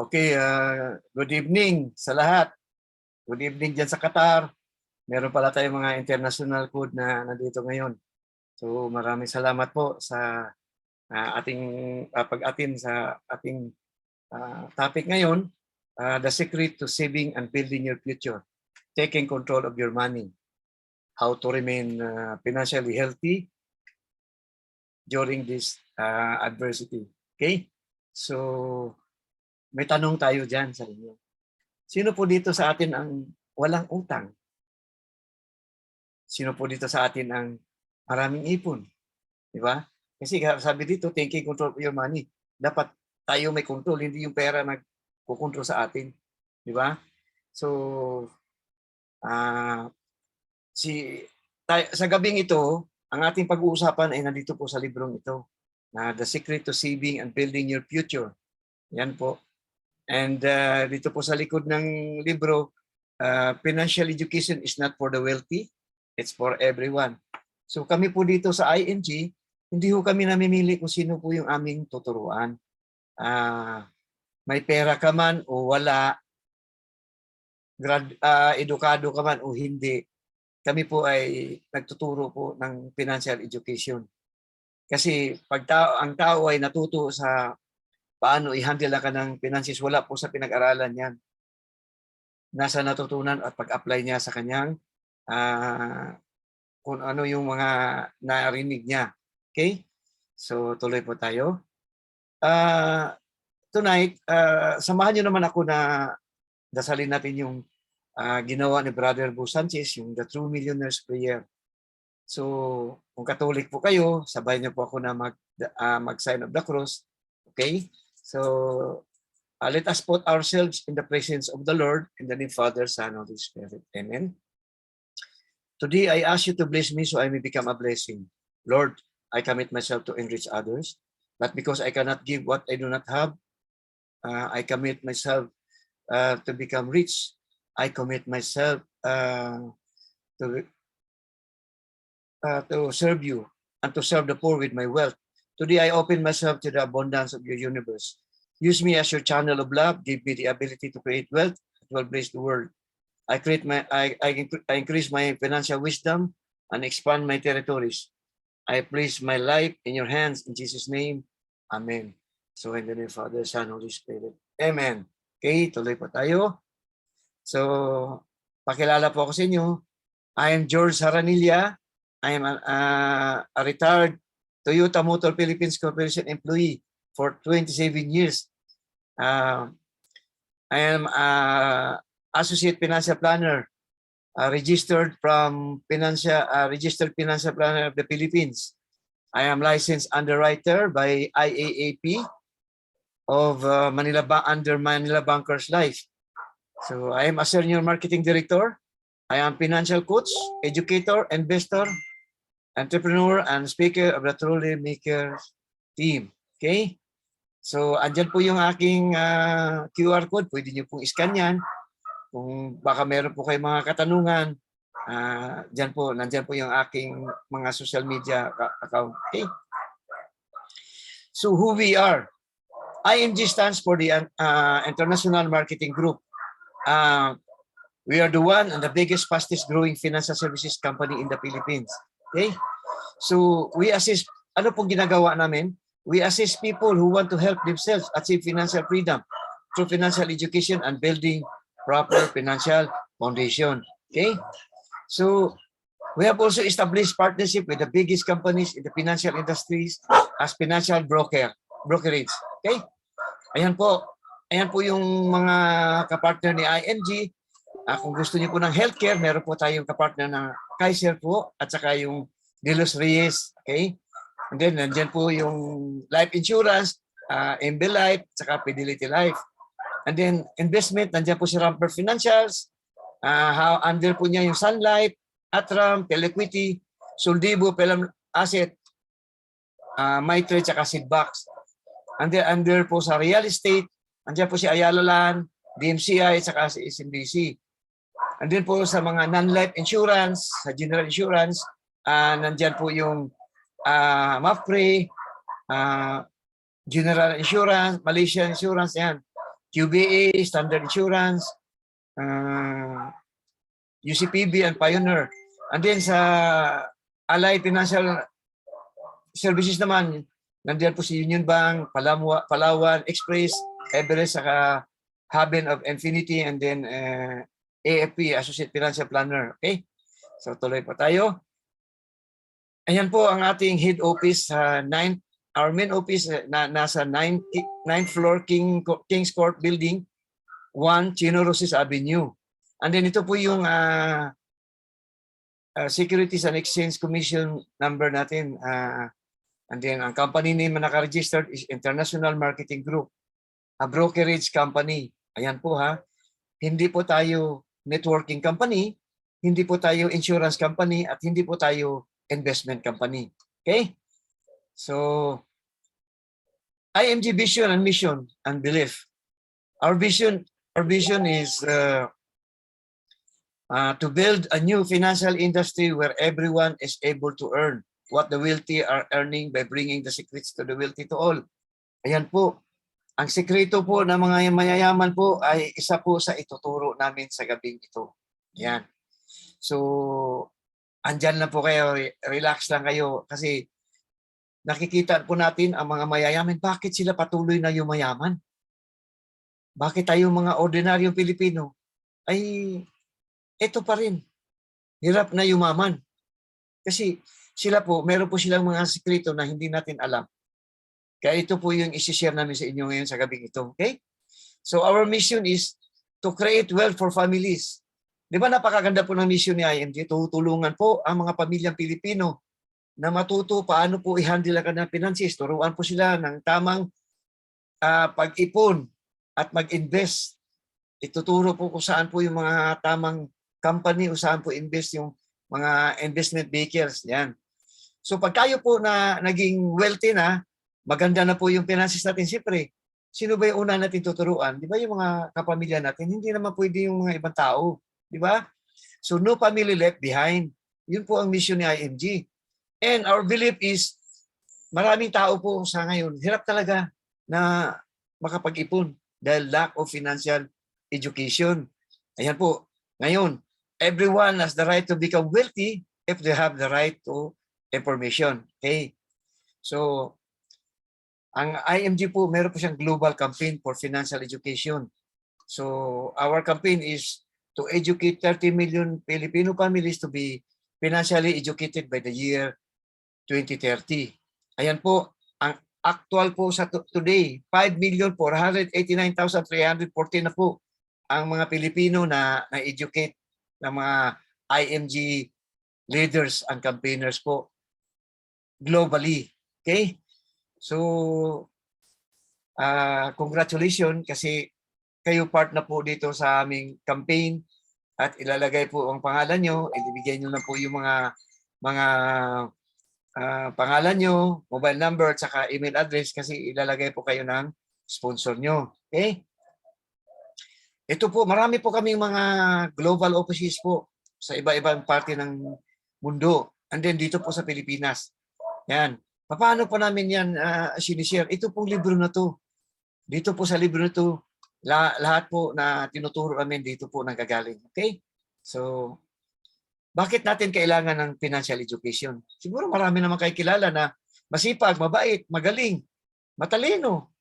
Okay, good evening sa lahat. Good evening dyan sa Qatar. Meron pala tayong mga international code na nandito ngayon. So maraming salamat po sa ating pag-attend sa ating topic ngayon, the secret to saving and building your future, taking control of your money, how to remain financially healthy during this adversity. Okay? So may tanong tayo dyan sa inyo. Sino po dito sa atin ang walang utang? Sino po dito sa atin ang maraming ipon? Di ba? Kasi sabi dito, taking control of your money. Dapat tayo may control, hindi yung pera nagkukontrol sa atin. Di ba? So, sa gabing ito, ang ating pag-uusapan ay nandito po sa librong ito, na The Secret to Saving and Building Your Future. Yan po. And dito po sa likod ng libro, financial education is not for the wealthy, it's for everyone. So kami po dito sa ING, hindi po kami namimili kung sino po yung aming tuturuan. May pera ka man o wala, edukado ka man o hindi, kami po ay nagtuturo po ng financial education. Kasi pag ang tao ay natuto sa paano i-handle ka ng finances, wala po sa pinag-aralan yan. Nasa natutunan at pag-apply niya sa kanyang kung ano yung mga narinig niya. Okay? So, tuloy po tayo. Tonight, samahan niyo naman ako na dasalin natin yung ginawa ni Brother Bo Sanchez, yung The True Millionaires Prayer. So, kung Catholic po kayo, sabay niyo po ako na mag-sign of the cross. Okay? So, let us put ourselves in the presence of the Lord in the name of Father, Son, and Holy Spirit. Amen. Today, I ask you to bless me so I may become a blessing. Lord, I commit myself to enrich others, not because I cannot give what I do not have. I commit myself to become rich. I commit myself to serve you and to serve the poor with my wealth. Today, I open myself to the abundance of your universe. Use me as your channel of love. Give me the ability to create wealth that will bless the world. I increase my financial wisdom and expand my territories. I place my life in your hands in Jesus' name. Amen. So in the name of Father, Son, Holy Spirit. Amen. Okay, tuloy po tayo. So, pakilala po ako sa inyo. I am George Haranilla. I am a retired Toyota Motor Philippines Corporation employee for 27 years. I am Associate Financial Planner, registered Financial Planner of the Philippines. I am licensed underwriter by IAAP of under Manila Bankers Life. So I am a senior marketing director. I am financial coach, educator, investor, entrepreneur, and speaker of the Truly Makers team. Okay? So, andyan po yung aking QR code. Pwede nyo pong iscan yan. Kung baka meron po kayong mga katanungan, nandyan po yung aking mga social media account. Okay? So, who we are. IMG stands for the International Marketing Group. We are the one and the biggest, fastest growing financial services company in the Philippines. Okay? So, we assist, ano pong ginagawa namin? We assist people who want to help themselves achieve financial freedom through financial education and building proper financial foundation. Okay? So, we have also established partnership with the biggest companies in the financial industries as financial brokerage. Okay? Ayan po yung mga kapartner ni ING. Kung gusto niyo po ng healthcare, meron po tayong kapartner na Kaiser po at saka yung De Los Reyes. Okay? And then, nandyan po yung life insurance, MB Life, at saka Fidelity Life. And then, investment, nandyan po si Ramper Financials, under po niya yung Sun Life, Atram, Telequity, Soldibo, Pelam Asset, Maitre, at saka Seedbox. And then, under po sa real estate, nandyan po si Ayala Land, DMCI, at saka si SMBC. And then po sa mga non-life insurance, sa general insurance, nandyan po yung MAPFRE, General Insurance, Malaysian Insurance, yan. QBA, Standard Insurance, UCPB, and Pioneer. And then sa Allied Financial Services naman, nandiyan po si Union Bank, Palawan, Express, Everest, saka Haven of Infinity, and then AFP, Associate Financial Planner. Okay? So tuloy po tayo. Ayan po ang ating head office sa our main office nasa 9th floor Kings Court Building, 1 Chino Roses Avenue. And then ito po yung Securities and Exchange Commission number natin. And then ang company name na naka-registered is International Marketing Group, a brokerage company. Ayan po ha. Hindi po tayo networking company, hindi po tayo insurance company, at hindi po tayo investment company. Okay? So, IMG vision and mission and belief. Our vision is to build a new financial industry where everyone is able to earn what the wealthy are earning by bringing the secrets to the wealthy to all. Ayan po. Ang sekreto po ng mga mayayaman po ay isa po sa ituturo namin sa gabing ito. Ayan. So, andyan lang po kayo, relax lang kayo kasi nakikita po natin ang mga mayayaman, bakit sila patuloy na yumayaman? Bakit tayo mga ordinaryong Pilipino ay ito pa rin, hirap na yumaman? Kasi sila po, meron po silang mga sekreto na hindi natin alam. Kaya ito po yung isi-share namin sa inyo ngayon sa gabing ito. Okay? So our mission is to create wealth for families. Di ba napakaganda po ng mission ni IMG? Tutulungan po ang mga pamilyang Pilipino na matuto paano po i-handle ang kanilang finances. Turuan po sila ng tamang pag-ipon at mag-invest. Ituturo po kung saan po yung mga tamang company o saan po invest yung mga investment vehicles. Yan. So pag tayo po na naging wealthy na, maganda na po yung finances natin. Siyempre, sino ba yung una natin tuturuan? Di ba yung mga kapamilya natin? Hindi naman pwede yung mga ibang tao. Di ba? So no family left behind. Yun po ang mission ni IMG. And our belief is, maraming tao po sa ngayon, hirap talaga na makapag-ipon dahil lack of financial education. Ayan po. Ngayon, everyone has the right to become wealthy if they have the right to information. Okay? So, ang IMG po, meron po siyang global campaign for financial education. So, our campaign is to educate 30 million Filipino families to be financially educated by the year 2030. Ayan po, ang actual po sa today, 5,489,314 na po ang mga Pilipino na na-educate ng mga IMG leaders and campaigners po globally. Okay? So, congratulations kasi kayo part na po dito sa aming campaign at ilalagay po ang pangalan nyo, ibigay nyo na po yung mga pangalan nyo, mobile number at saka email address kasi ilalagay po kayo ng sponsor nyo. Okay? Ito po, marami po kaming mga global offices po sa iba-ibang parte ng mundo. And then dito po sa Pilipinas. Yan. Paano po namin yan sinishare? Ito pong libro na to. Dito po sa libro na to, lahat po na tinuturo namin dito po nanggagaling. Okay? So, bakit natin kailangan ng financial education? Siguro marami naman kayo kilala na masipag, mabait, magaling, matalino.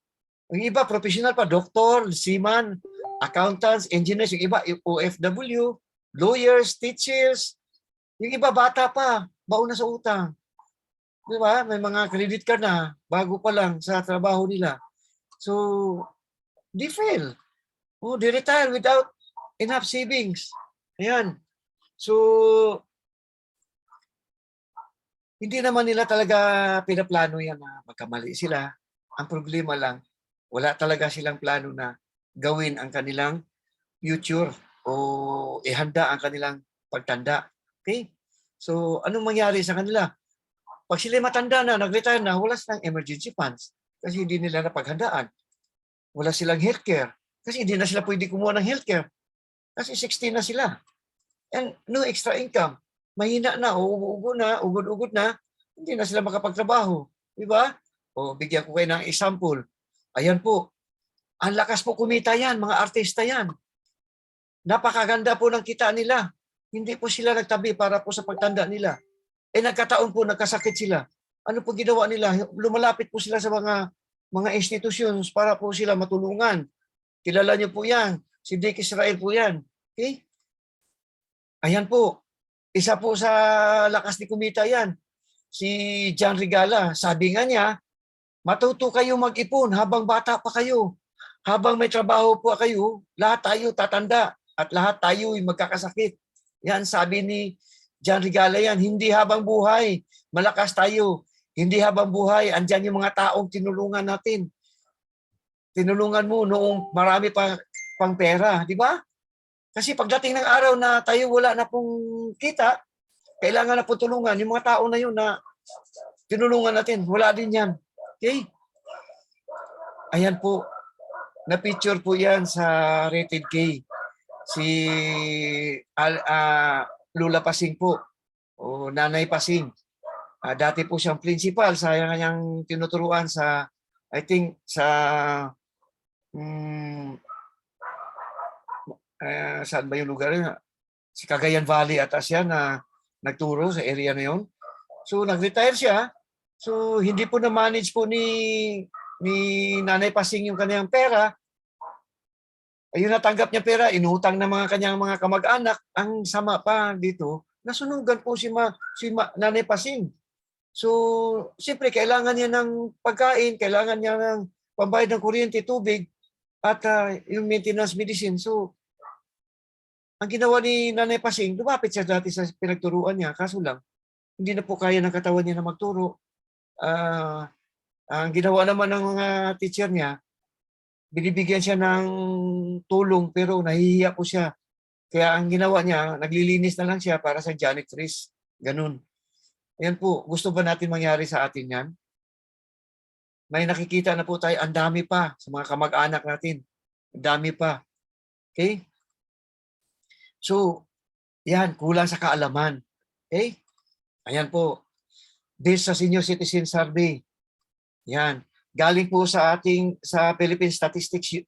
Yung iba, professional pa, doktor, seaman, accountants, engineers, yung iba, OFW, lawyers, teachers, yung iba, bata pa, baon na sa utang. Di ba? May mga credit card na, bago pa lang sa trabaho nila. So, they fail. Oh, they retire without enough savings. Ayan. So, hindi naman nila talaga pinaplano yan na magkamali sila. Ang problema lang, wala talaga silang plano na gawin ang kanilang future o ihanda ang kanilang pagtanda. Okay? So, anong mangyari sa kanila? Pag sila matanda na, nag-retire na, wala silang emergency funds kasi hindi nila napaghandaan. Wala silang healthcare kasi hindi na sila pwede kumuha ng healthcare kasi 60 na sila. And no extra income. Mahina na, ugod-ugod na, hindi na sila makapagtrabaho. Di ba? O bigyan ko kayo ng example. Ayan po. Ang lakas po kumita yan, mga artista yan. Napakaganda po ng kita nila. Hindi po sila nagtabi para po sa pagtanda nila. Nagkataon po, nagkasakit sila. Ano po ginawa nila? Lumalapit po sila sa mga institutions para po sila matulungan. Kilala niyo po yan. Si Dick Israel po yan. Okay? Ayan po. Isa po sa lakas ni kumita yan. Si John Regala, sabi nga niya, matuto kayo mag-ipon habang bata pa kayo. Habang may trabaho po kayo, lahat tayo tatanda at lahat tayo magkakasakit. Yan sabi ni John Regala yan. Hindi habang buhay, malakas tayo. Hindi habang buhay, andyan yung mga taong tinulungan natin. Tinulungan mo noong marami pang pera, di ba? Kasi pagdating ng araw na tayo wala na pong kita, kailangan na po tulungan. Yung mga tao na yun na tinulungan natin, wala din yan. Okay? Ayan po. Na-picture po yan sa Rated K. Si Lula Pasing po. O Nanay Pasing. Dati po siyang principal sa kanyang tinuturuan sa, I think, sa saan ba yung lugar yun? Si Cagayan Valley at siya na nagturo sa area na yun. So, nag-retire siya. So, hindi po na-manage po ni Nanay Pasing yung kanyang pera. Ayun, natanggap niya pera, inutang ng mga kanyang mga kamag-anak. Ang sama pa dito, nasunugan po si Nanay Pasing. So, siyempre, kailangan niya ng pagkain, kailangan niya ng pambayad ng kuryente, tubig, at yung maintenance medicine. So, ang ginawa ni Nanay Pasing, lumapit siya dati sa pinagturuan niya, kaso lang, hindi na po kaya ng katawan niya na magturo. Ang ginawa naman ng mga teacher niya, binibigyan siya ng tulong pero nahihiya po siya. Kaya ang ginawa niya, naglilinis na lang siya para sa janitress. Ganun. Ayan po, gusto ba natin mangyari sa atin yan? May nakikita na po tayo, ang dami pa sa mga kamag-anak natin. Ang dami pa. Okay? So, yan, kulang sa kaalaman. Okay? Ayan po. Based sa Senior Citizen Survey. Yan. Galing po sa Philippine Statistics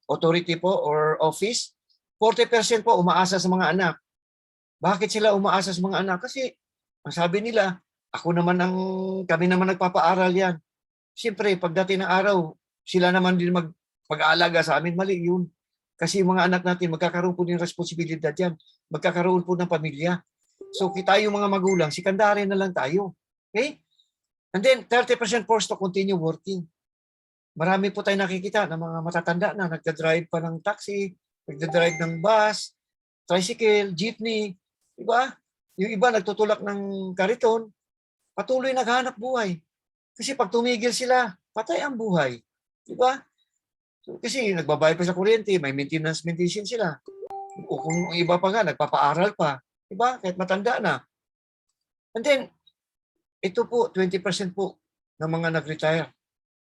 Authority po or Office, 40% po umaasa sa mga anak. Bakit sila umaasa sa mga anak? Kasi, ang sabi nila, kami naman nagpapaaral yan. Siyempre, pagdating ng araw, sila naman din mag-aalaga sa amin. Mali yun. Kasi yung mga anak natin, magkakaroon po ng responsibilidad yan. Magkakaroon po ng pamilya. So, kita yung mga magulang, sikandari na lang tayo. Okay? And then, 30% forced to continue working. Marami po tayo nakikita ng mga matatanda na nagdadrive pa ng taxi, nagdadrive ng bus, tricycle, jeepney. Diba? Yung iba nagtutulak ng kariton, patuloy naghanap buhay. Kasi pag tumigil sila, patay ang buhay. Diba? So, kasi nagbabayad pa sa kuryente, may maintenance sila. O kung iba pa nga, nagpapaaral pa. Diba? Kahit matanda na. And then, ito po, 20% po ng mga nag-retire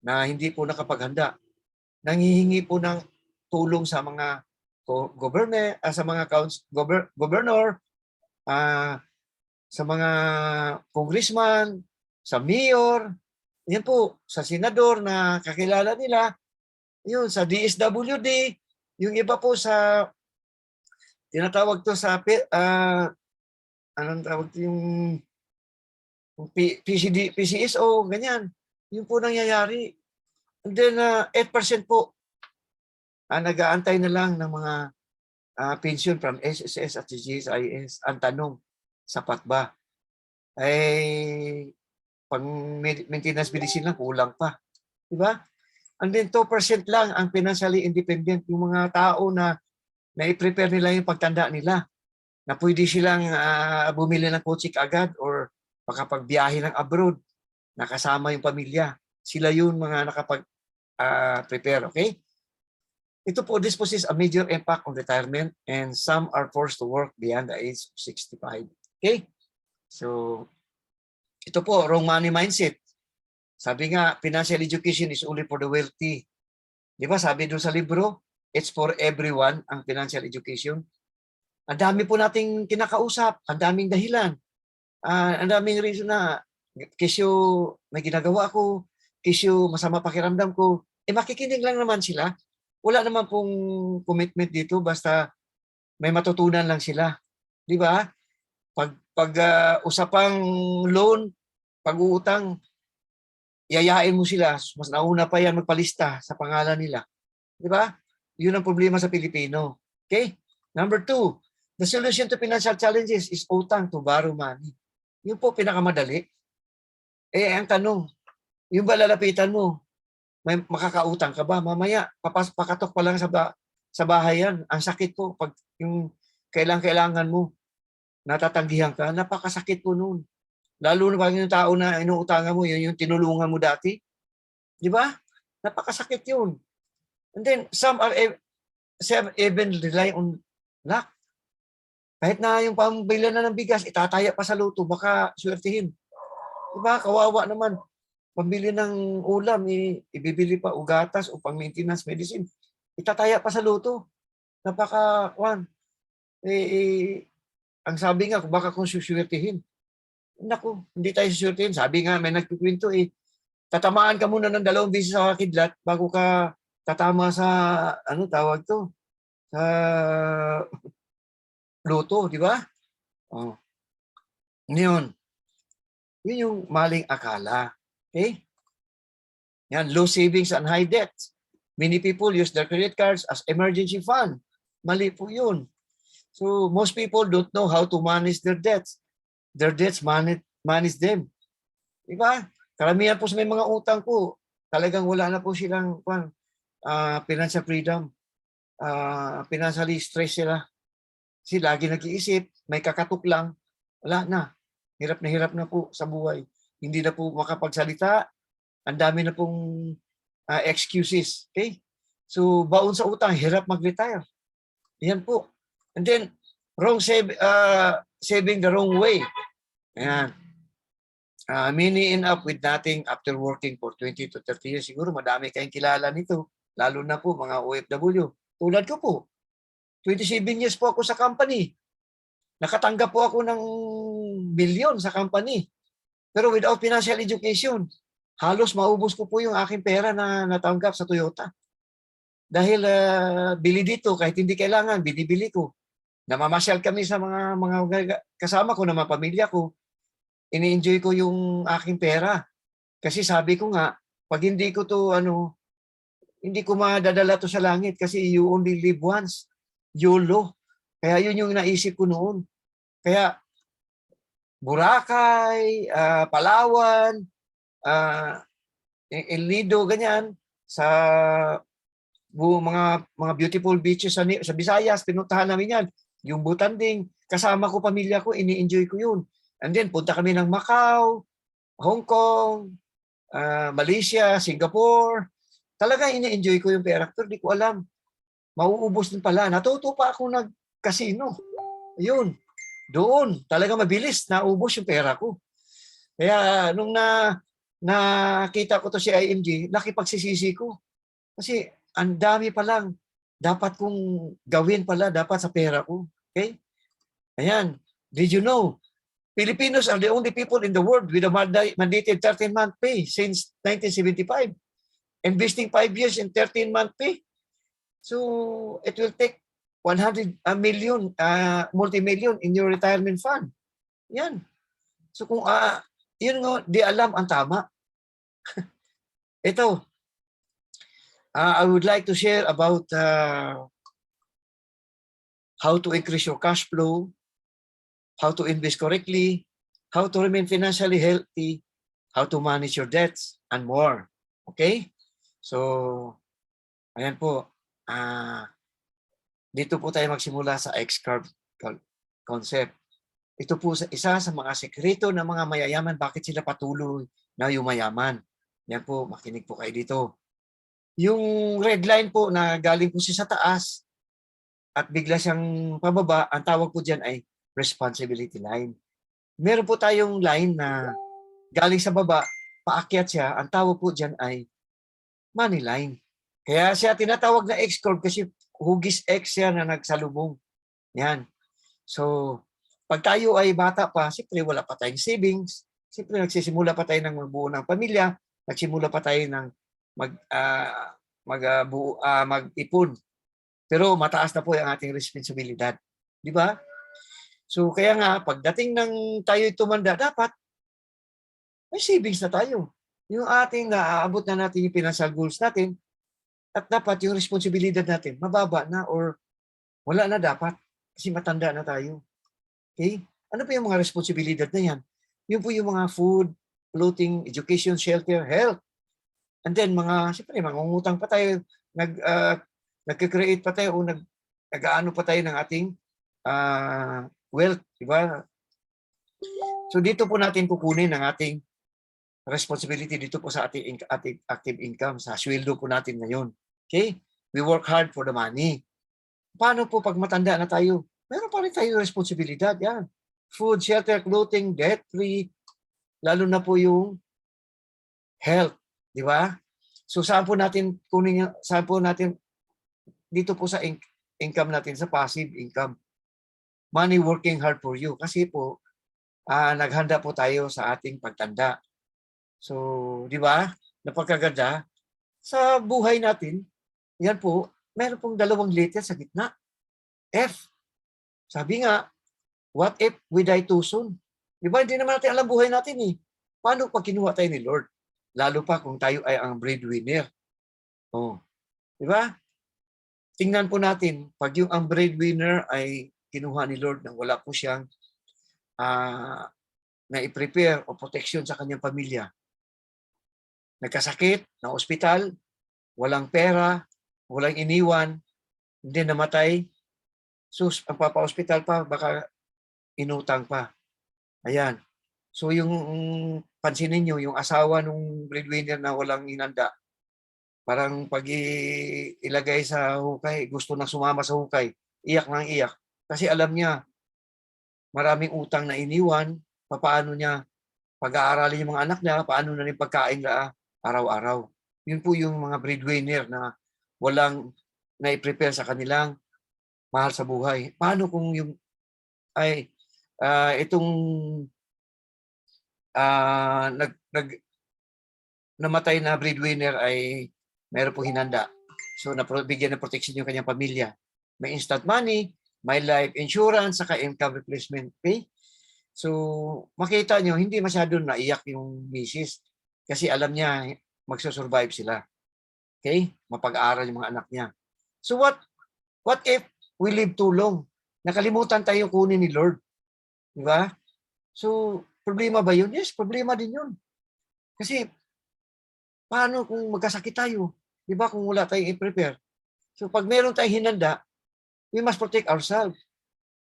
na hindi po nakapaghanda. Nanghihingi po ng tulong sa mga government, sa mga governor, sa mga congressman, sa mayor, yan po, sa senador na kakilala nila, yun, sa DSWD, yung iba po sa, tinatawag to sa, anong tawag to yung PCSO, ganyan. Yun po nangyayari. And then, 8% po, nag-aantay na lang ng mga pension from SSS at GSIS. Ang tanong, sapat ba? Pang maintenance medicine lang, kulang pa. Diba? And then 2% lang ang financially independent, yung mga tao na i-prepare nila yung pagtanda nila, na pwede silang bumili ng kotse agad or makapagbiyahe ng abroad, nakasama yung pamilya. Sila yun mga nakapag-prepare, okay? Ito po, this poses a major impact on retirement and some are forced to work beyond the age of 65. Okay? So, ito po, wrong money mindset. Sabi nga, financial education is only for the wealthy. Di ba, sabi doon sa libro, it's for everyone, ang financial education. Ang dami po nating kinakausap, ang daming dahilan. Ang daming reason na, kesyo may ginagawa ko, kesyo masama pakiramdam ko, makikinig lang naman sila. Wala naman pong commitment dito, basta may matutunan lang sila. Di ba? Usapang loan, pag-uutang, yayain mo sila. Mas nauna pa yan magpalista sa pangalan nila. Di ba? Yun ang problema sa Pilipino. Okay? Number 2, the solution to financial challenges is utang to borrow money. Yun po pinakamadali. Ang tanong, yung ba lalapitan mo, may makakautang ka ba? Mamaya, pakatok pa lang sa bahay yan. Ang sakit po pag yung kailangan mo, natatanggihan ka, napakasakit po noon. Lalo na pag yung tao na inuutangan mo, yun yung tinulungan mo dati. Di ba? Napakasakit yun. And then, some even rely on luck. Kahit na yung pambilhan na ng bigas, itataya pa sa luto, baka swertihin. Di ba? Kawawa naman. Pambili ng ulam, ibibili pa ugatas o pang maintenance medicine. Itataya pa sa luto. Ang sabi nga, baka kung suswertihin. Naku, hindi tayo suswertihin. Sabi nga, may nagkikwento tatamaan ka muna ng 2 beses sa kidlat bago ka tatama sa, tawag to, sa luto, di ba? Oh. Yun yung maling akala. Okay? Yan, low savings and high debt. Many people use their credit cards as emergency fund. Mali po yun. So, most people don't know how to manage their debts. Their debts manage them. Diba? Karamihan po sa may mga utang po, talagang wala na po silang financial freedom. Financially stress sila. Kasi lagi nag-iisip, may kakatok lang, wala na. Hirap na po sa buhay. Hindi na po makapagsalita. Ang dami na pong excuses. Okay? So, baon sa utang, hirap mag-retire. Yan po. And then, saving the wrong way. Ayan. Many end up with nothing after working for 20 to 30 years. Siguro madami kayong kilala nito. Lalo na po mga OFW. Tulad ko po. 27 years po ako sa company. Nakatanggap po ako ng bilyon sa company. Pero without financial education, halos maubos ko po yung aking pera na natanggap sa Toyota. Dahil bili dito, kahit hindi kailangan, binibili ko. Namamasyal kami sa mga kasama ko, na mga pamilya ko. Ini-enjoy ko yung aking pera. Kasi sabi ko nga, pag hindi ko to, hindi ko madadala to sa langit kasi you only live once. YOLO. Kaya yun yung naisip ko noon. Kaya, Boracay, Palawan, El Nido, ganyan, sa mga beautiful beaches sa Visayas, pinuntahan namin yan. Yung Butanding, kasama ko, pamilya ko, ini-enjoy ko yun. And then, punta kami ng Macau, Hong Kong, Malaysia, Singapore. Talaga ini-enjoy ko yung pera. Pero di ko alam, mauubos din pala. Natuto pa ako nag-casino. Ayun, doon, talaga mabilis, naubos yung pera ko. Kaya, nung nakita ko to si IMG, laki pagsisisi ko. Kasi, ang dami pa lang dapat kong gawin pala, dapat sa pera ko. Okay? Ayan. Did you know? Filipinos are the only people in the world with a mandated 13-month pay since 1975. Investing 5 years in 13-month pay. So, it will take 100 million, multi-million in your retirement fund. Yan. So, kung yun nga, di alam ang tama. Ito, I would like to share about how to increase your cash flow, how to invest correctly, how to remain financially healthy, how to manage your debts, and more. Okay? So, ayan po. Dito po tayo magsimula sa X-curve concept. Ito po isa sa mga sekreto ng mga mayayaman, bakit sila patuloy na yumayaman. Yan po, makinig po kayo dito. Yung red line po na galing po siya sa taas at bigla siyang pababa, ang tawag po dyan ay responsibility line. Meron po tayong line na galing sa baba, paakyat siya, ang tawag po dyan ay money line. Kaya siya tinatawag na X-curve kasi hugis X yan na nagsalubong. Yan. So, pag tayo ay bata pa, siyempre wala pa tayong savings, siyempre nagsisimula pa tayo ng magbuo ng pamilya, nagsimula pa tayo ng mag-ipon. Pero mataas na po ang ating responsibilidad. Di ba? So kaya nga, pagdating ng tayo'y tumanda, dapat may savings na tayo. Yung ating naaabot na natin yung financial goals natin, at dapat yung responsibilidad natin, mababa na or wala na dapat. Kasi matanda na tayo. Okay? Ano pa yung mga responsibilidad na yan? Yun po yung mga food, clothing, education, shelter, health. And then siyempre, mangungutang pa tayo, nagka-create pa tayo o nag-aano pa tayo ng ating wealth, di ba? So dito po natin kukunin ang ating responsibility dito po sa ating active income, sa sweldo po natin ngayon. Okay? We work hard for the money. Paano po pag matanda na tayo? Meron pa rin tayo responsibilidad. Yan. Food, shelter, clothing, debt-free, lalo na po yung health. Di ba? So saan po natin dito po sa income natin, sa passive income. Money working hard for you. Kasi po, naghanda po tayo sa ating pagtanda. So, di ba? Napagkaganda. Sa buhay natin, yan po, meron pong 2 letter sa gitna. F. Sabi nga, what if we die too soon? Di ba? Hindi naman natin alam buhay natin eh. Paano pag kinuha tayo ni Lord? Lalo pa kung tayo ay ang breadwinner. Oh. Di ba? Tingnan po natin, pag yung ang breadwinner ay kinuha ni Lord nang wala po siyang na i-prepare o protection sa kanyang pamilya. Nagkasakit, na ospital, walang pera, walang iniwan, hindi namatay. Sus, ang papa-hospital pa, baka inutang pa. Ayan. So yung pansinin nyo, yung asawa nung breadwinner na walang inanda, parang pag ilagay sa hukay, gusto na sumama sa hukay, iyak nang iyak. Kasi alam niya, maraming utang na iniwan, paano niya pag-aaralin yung mga anak niya, paano na rin pagkain na araw-araw. Yun po yung mga breadwinner na walang na-prepare sa kanilang mahal sa buhay. Paano kung yung itong namatay na breadwinner ay meron po hinanda. So bigyan ng protection yung kanyang pamilya. May instant money, may life insurance, saka income replacement pay. So makita nyo, hindi masyado naiyak yung misis kasi alam niya magsusurvive sila. Okay? Mapag-aaral yung mga anak niya. So what if we live too long? Nakalimutan tayo kunin ni Lord. Di ba? So, problema ba yun? Yes, problema din yun. Kasi, paano kung magkasakit tayo? Di ba? Kung wala tayong i-prepare. So, pag meron tayong hinanda, we must protect ourselves.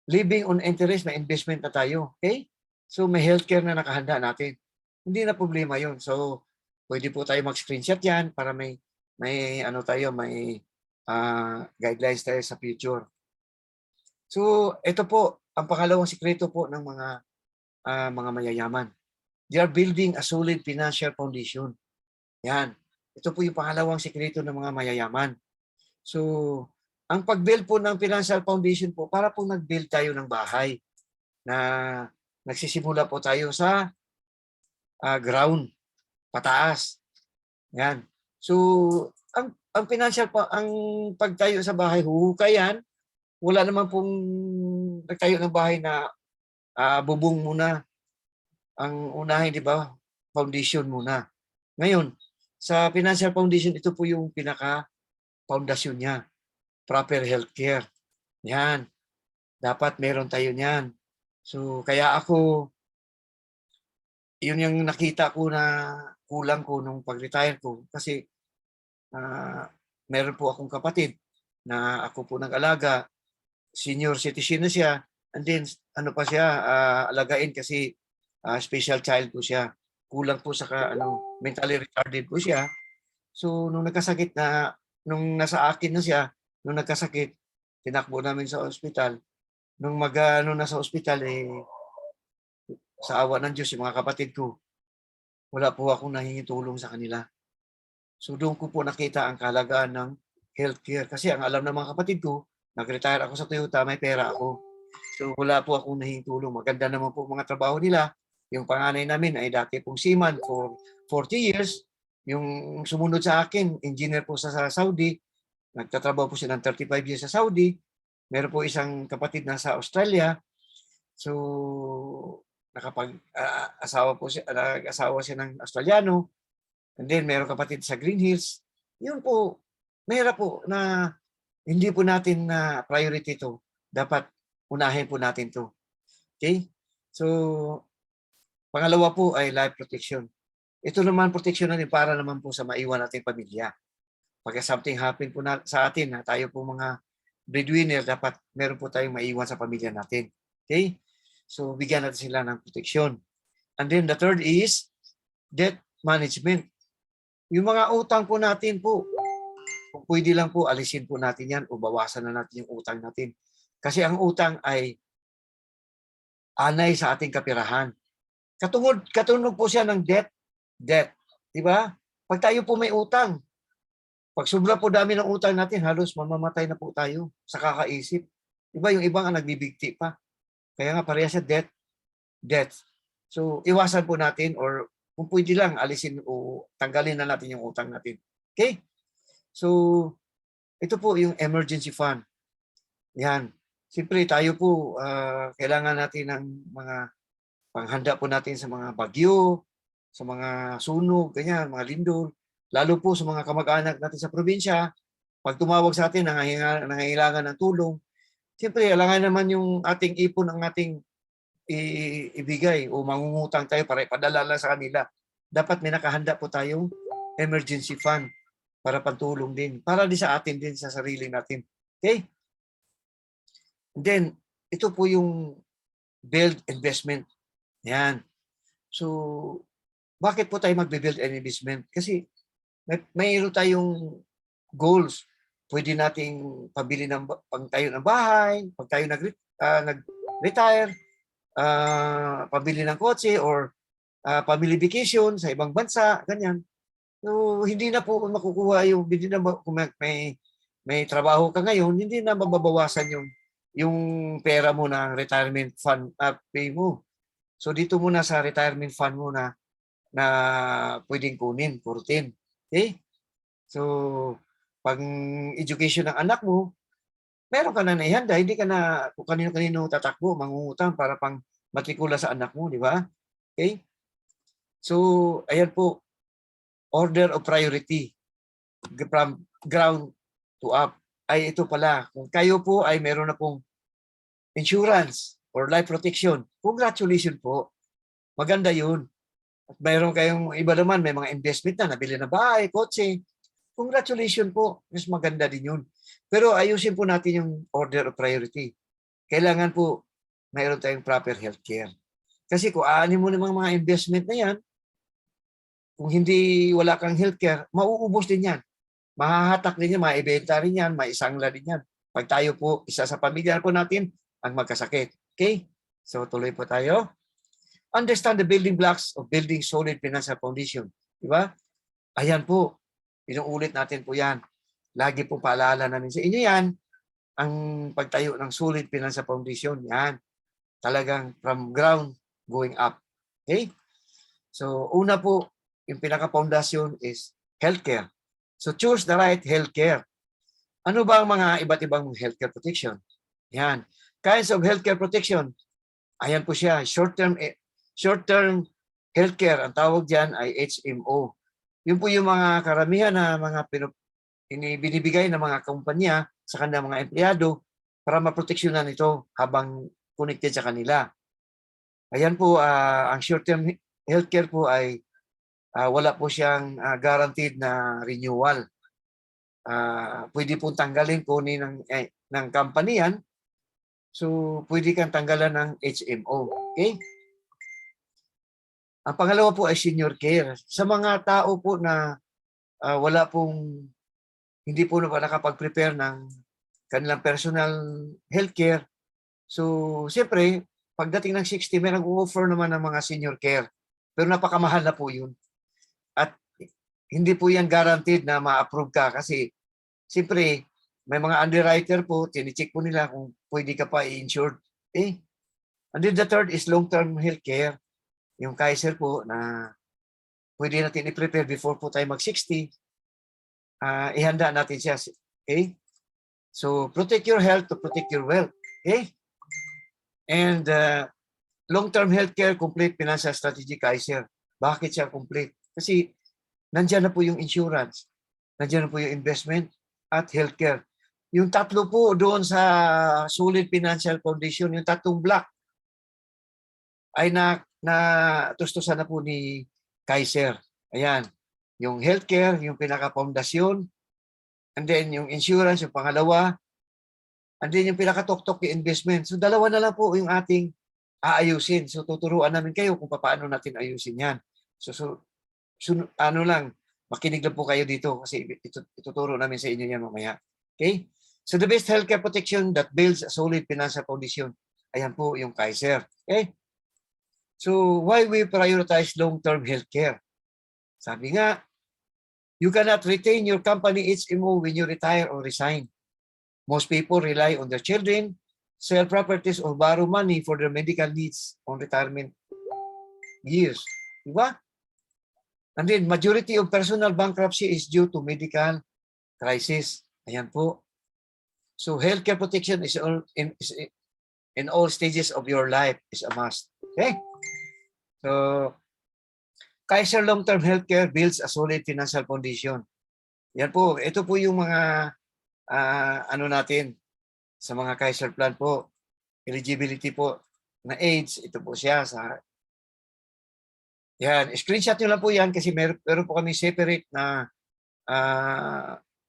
Living on interest, may investment na tayo. Okay? So, may healthcare na nakahanda natin. Hindi na problema yun. So, pwede po tayo mag-screenshot yan para may guidelines tayo sa future. So, ito po, ang pangalawang sikreto po ng mga mayayaman. They are building a solid financial foundation. Yan. Ito po yung pangalawang sikreto ng mga mayayaman. So, ang pag-build po ng financial foundation po, para po nag-build tayo ng bahay na nagsisimula po tayo sa ground, pataas. Yan. So, ang financial ang pagtayo sa bahay, huhukayan, wala naman pong nagtayo ng bahay na bubong muna. Ang unahin, di ba? Foundation muna. Ngayon, sa financial foundation, ito po yung pinaka-foundation niya. Proper healthcare. Yan. Dapat meron tayo niyan. So, kaya ako, yun yung nakita ko na kulang ko nung pag-retire ko. Kasi, meron po akong kapatid na ako po nag-alaga. Senior citizen na siya. And then, ano pa siya, alagain kasi special child po siya. Kulang po sa mentally retarded po siya. So, nung nagkasakit nung nasa akin na siya, nung nagkasakit, tinakbo namin sa ospital. Nung nasa ospital, sa awa ng Diyos, yung mga kapatid ko, wala po akong nahingin tulong sa kanila. So, doon ko po nakita ang kahalagaan ng healthcare. Kasi ang alam ng mga kapatid ko, nag-retire ako sa Toyota, may pera ako. So, wala po akong nahingin tulong. Maganda naman po mga trabaho nila. Yung panganay namin ay dati pong seaman for 40 years. Yung sumunod sa akin, engineer po sa Saudi, nagtatrabaho po siya ng 35 years sa Saudi. Meron po isang kapatid na sa Australia. So, asawa po siya, nag-asawa siya ng Australiano. And then, meron kapatid sa Green Hills. Yun po, mahirap po na hindi po natin na priority to. Dapat unahin po natin to. Okay? So, pangalawa po ay life protection. Ito naman protection na din para naman po sa maiwan nating pamilya. Pag something happen po sa atin, na tayo po mga breadwinner, dapat meron po tayong maiwan sa pamilya natin. Okay? So, bigyan natin sila ng protection. And then the third is debt management. Yung mga utang po natin po, kung pwede lang po, alisin po natin yan o bawasan na natin yung utang natin. Kasi ang utang ay anay sa ating kapirahan. Katunog po siya ng debt. Di ba? Pag tayo po may utang, pag sobra po dami ng utang natin, halos mamamatay na po tayo sa kakaisip. Di ba? Yung ibang nagbibigti pa. Kaya nga pareha siya debt. So, iwasan po natin or kung pwede lang, alisin o tanggalin na natin yung utang natin. Okay? So, ito po yung emergency fund. Yan. Siyempre, tayo po, kailangan natin ng mga panghanda po natin sa mga bagyo, sa mga sunog, ganyan, mga lindol. Lalo po sa mga kamag-anak natin sa probinsya, pag tumawag sa atin, nangangailangan ng tulong, siyempre, alangan naman yung ating ipon ang ating ibigay o mangungutang tayo para ipadala lang sa kanila. Dapat may nakahanda po tayong emergency fund para pantulong din. Para din sa atin din, sa sarili natin. Okay? And then, ito po yung build investment. Yan. So, bakit po tayo magbe-build an investment? Kasi mayroon tayong goals. Pwede nating pabili ng pangtayo ng bahay, pag tayo nag-retire, pabili ng kotse or family vacation sa ibang bansa, ganyan. So, hindi na po makukuha hindi na kung may trabaho ka ngayon, hindi na mababawasan yung pera mo ng retirement fund pay mo. So, dito muna sa retirement fund mo na pwedeng kunin, 14. Okay? So, pag education ng anak mo, meron ka na naihanda, hindi ka na kung kanino-kanino tatakbo, mangungutang para pang matrikula sa anak mo, di ba? Okay? So, ayan po, order of priority from ground to up. Ay ito pala, kung kayo po ay meron na pong insurance or life protection, congratulations po. Maganda yun. At mayroon kayong iba naman, may mga investment na, nabili na bahay, kotse. Congratulations po. Mas maganda din yun. Pero ayusin po natin yung order of priority. Kailangan po mayroon tayong proper healthcare. Kasi kung aanin mo namang mga investment na yan, kung hindi wala kang healthcare, mauubos din yan. Mahahatak din yan, maibenta rin yan, maisangla din yan. Pag tayo po, isa sa pamilya po natin, ang magkasakit. Okay? So tuloy po tayo. Understand the building blocks of building solid financial foundation. Diba? Ayan po. Inuulit natin po yan. Lagi po paalala namin sa inyo yan. Ang pagtayo ng solid financial foundation. Yan. Talagang from ground going up. Okay? So, una po, yung pinaka-foundation is healthcare. So, choose the right healthcare. Ano ba ang mga iba't ibang healthcare protection? Yan. Kinds of healthcare protection. Ayan po siya. Short-term healthcare, ang tawag dyan ay HMO. Yun po yung mga karamihan na mga binibigay ng mga kumpanya sa kanilang mga empleyado para maproteksyonan ito habang connected sa kanila. Ayan po, ang short-term healthcare po ay wala po siyang guaranteed na renewal. Pwede pong tanggalin, kunin ng company yan. So, pwede kang tanggalan ng HMO. Okay? Ang pangalawa po ay senior care. Sa mga tao po na hindi po na nakapag-prepare ng kanilang personal healthcare. So, siyempre, pagdating ng 60, may nag-offer naman ng mga senior care. Pero napakamahal na po yun. At hindi po yan guaranteed na ma-approve ka kasi siyempre, may mga underwriter po, tinicheck po nila kung pwede ka pa i-insured. And then the third is long-term healthcare. Yung Kaiser po na pwede natin i-prepare before po tayo mag-60. Ihanda natin siya. Okay? So, protect your health to protect your wealth. Okay? And long-term healthcare, complete financial strategy, Kaiser. Bakit siya complete? Kasi nandiyan na po yung insurance, nandiyan na po yung investment at healthcare. Yung tatlo po doon sa solid financial condition, yung tatlong block, ay tustusan na po ni Kaiser. Ayan. Yung healthcare, yung pinaka-pundasyon, and then yung insurance, yung pangalawa, and then yung pinaka-tuktok, yung investment. So dalawa na lang po yung ating aayusin. So tuturuan namin kayo kung paano natin ayusin yan. So ano lang, makinig lang po kayo dito kasi ituturo namin sa inyo yan mamaya. Okay? So the best healthcare protection that builds a solid financial condition. Ayan po yung Kaiser. Okay? So why we prioritize long-term healthcare? Sabi nga, you cannot retain your company HMO when you retire or resign. Most people rely on their children, sell properties, or borrow money for their medical needs on retirement years. Diba? And then, majority of personal bankruptcy is due to medical crisis. Ayan po. So, healthcare protection is in all stages of your life is a must. Okay? So, Kaiser Long-Term Healthcare builds a solid financial condition. Yan po. Ito po yung mga ano natin sa mga Kaiser plan po. Eligibility po na age. Ito po siya sa yan. Screenshot nyo lang po yan kasi meron po kami separate na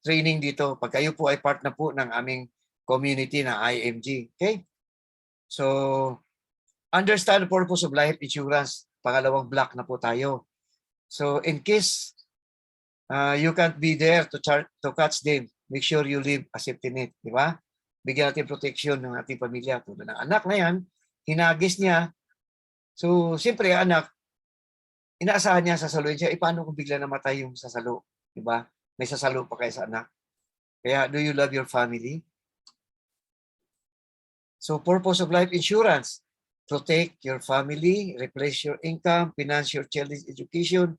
training dito. Pag kayo po ay part na po ng aming community na IMG. Okay? So, understand the purpose of life insurance. Pangalawang block na po tayo. So, in case you can't be there to catch them, make sure you leave a safety net. Di ba? Bigyan natin protection ng ating pamilya. Tulad ng anak na yan, hinagis niya. So, siyempre, anak, inaasahan niya sasaluin siya. Paano kung bigla namatay yung sasalo? Di ba? May sasalo pa kayo sa anak. Kaya, do you love your family? So, purpose of life insurance. Protect your family, replace your income, finance your children's education,